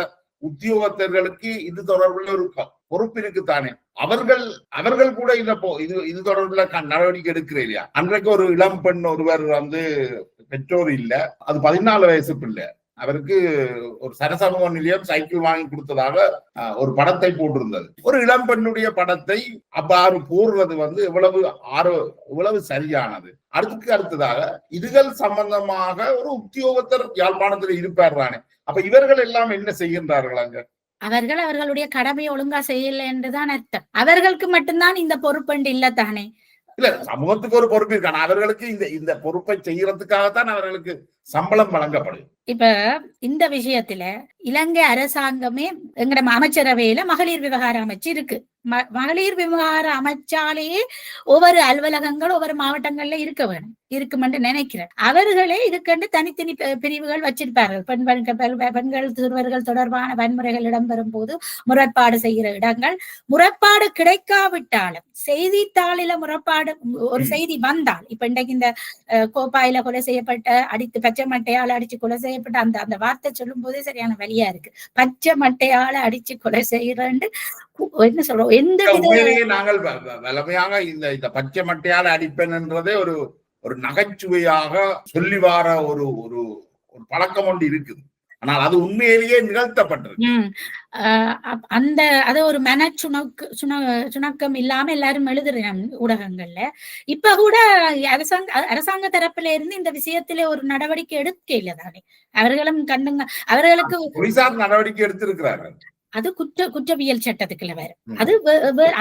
[SPEAKER 1] உத்தியோகத்தர்களுக்கு இது தொடர்புள்ள ஒரு பொறுப்பு இருக்குத்தானே. அவர்கள் கூட இது தொடர்புல நடவடிக்கை எடுக்கிற இல்லையா. அன்றைக்கு ஒரு இளம் பெண் ஒருவர் வந்து பெற்றோர் இல்ல, அது 14 வயசு பிள்ளை, அவருக்கு ஒரு சரசமூக நிலையம் சைக்கிள் வாங்கி கொடுத்ததாக ஒரு படத்தை போட்டிருந்தது. ஒரு இளம் பெண்ணுடைய படத்தை அவ்வாறு போடுறது வந்து எவ்வளவு சரியானது. அடுத்ததாக இதுகள் சம்பந்தமாக ஒரு உத்தியோகத்தர் யாழ்ப்பாணத்தில் இருப்பார் தானே. அப்ப இவர்கள் எல்லாம் என்ன செய்கின்றார்கள் அங்க?
[SPEAKER 2] அவர்களுடைய கடமையை ஒழுங்கா செய்யல என்றுதான் அர்த்தம். அவர்களுக்கு மட்டும்தான் இந்த பொறுப்பு இல்ல தானே.
[SPEAKER 1] இல்ல, சமூகத்துக்கு ஒரு பொறுப்பு இருக்கான. அவர்களுக்கு இந்த பொறுப்பை செய்யறதுக்காகத்தான் அவர்களுக்கு சம்பளம் வழங்கப்படும்.
[SPEAKER 2] இப்ப இந்த விஷயத்துல இலங்கை அரசாங்கமே எங்கட அமைச்சரவையில மகளிர் விவகார அமைச்சு இருக்கு. மகளிர் விவகார அமைச்சாலேயே ஒவ்வொரு அலுவலகங்கள் ஒவ்வொரு மாவட்டங்கள்ல இருக்கும் என்று நினைக்கிறேன். அவர்களே இதுக்கென்று தனித்தனி பிரிவுகள் வச்சிருப்பார்கள். பெண்கள் சிறுவர்கள் தொடர்பான வன்முறைகள் இடம்பெறும் போது முறைப்பாடு செய்கிற இடங்கள். முறைப்பாடு கிடைக்காவிட்டாலும் செய்தித்தாளில முறைப்பாடு ஒரு செய்தி வந்தால், இப்ப இன்றைக்கு இந்த கோப்பாயில கொலை செய்யப்பட்ட அடித்து பச்சை மட்டையால் அடிச்சு கொலை செய்யப்பட்ட அந்த வார்த்தை சொல்லும் போதே சரியான வழியா இருக்கு. பச்சை மட்டையால அடிச்சு கொலை செய்யறேன்னு என்ன சொல்றோம். எந்த
[SPEAKER 1] நாங்கள் வளமையாக இந்த பச்சை மட்டையால அடிப்பேன்ன்றதே ஒரு நகைச்சுவையாக சொல்லி வார ஒரு பழக்கம் ஒன்று இருக்குது. ஆனால் அது உண்மையிலேயே நிகழ்த்தப்பட்டிருக்கு.
[SPEAKER 2] அது ஒரு மன சுணக்கம் இல்லாம எல்லாரும் எழுதுறேன் ஊடகங்கள்ல. இப்ப கூட அரசாங்க தரப்புல இருந்து இந்த விஷயத்திலே ஒரு நடவடிக்கை எடுக்க இல்லை தானே. அவர்களும் கண்டுங்க, அவர்களுக்கு
[SPEAKER 1] போலீசார் நடவடிக்கை எடுத்திருக்கிறார்கள்.
[SPEAKER 2] அது குற்றவியல் சட்டத்துக்குள்ள வேற.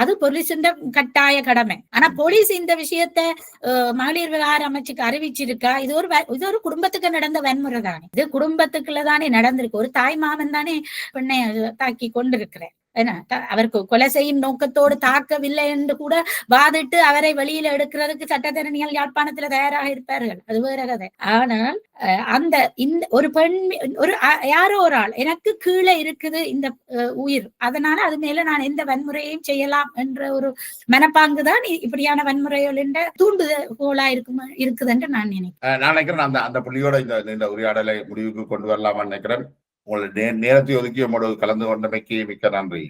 [SPEAKER 2] அது போலீஸின் கட்டாய கடமை. ஆனா போலீஸ் இந்த விஷயத்த மகளிர் விவகார அமைச்சுக்கு அறிவிச்சிருக்கா? இது ஒரு குடும்பத்துக்கு நடந்த வன்முறை தானே. இது குடும்பத்துக்குள்ள தானே நடந்திருக்கு. ஒரு தாய் மாமன் தானே பெண்ணை தாக்கி கொண்டிருக்கிறேன். அவருக்கு கொலை செய்யும் நோக்கத்தோடு தாக்கவில்லை என்று கூட வாதிட்டு அவரை வெளியில எடுக்கிறதுக்கு சட்டத்தரணிகள் யாழ்ப்பாணத்துல தயாராக இருப்பார்கள். அது வேற கதை. ஆனால் இந்த ஒரு பெண் யாரோ ஒரு ஆள் எனக்கு கீழே இருக்குது இந்த உயிர், அதனால அது மேல நான் எந்த வன்முறையையும் செய்யலாம் என்ற ஒரு மனப்பாங்குதான் இப்படியான வன்முறைகள் என்ற தூண்டுகோலா இருக்குது என்று நான்
[SPEAKER 1] நினைக்கிறேன். அந்த புள்ளியோட இந்த உரையாடலை முடிவுக்கு கொண்டு வரலாம்னு நினைக்கிறேன். உங்களுடைய நேரத்தை ஒதுக்கி நம்மோடு கலந்து கொண்டமைக்கு மிக்க நன்றி.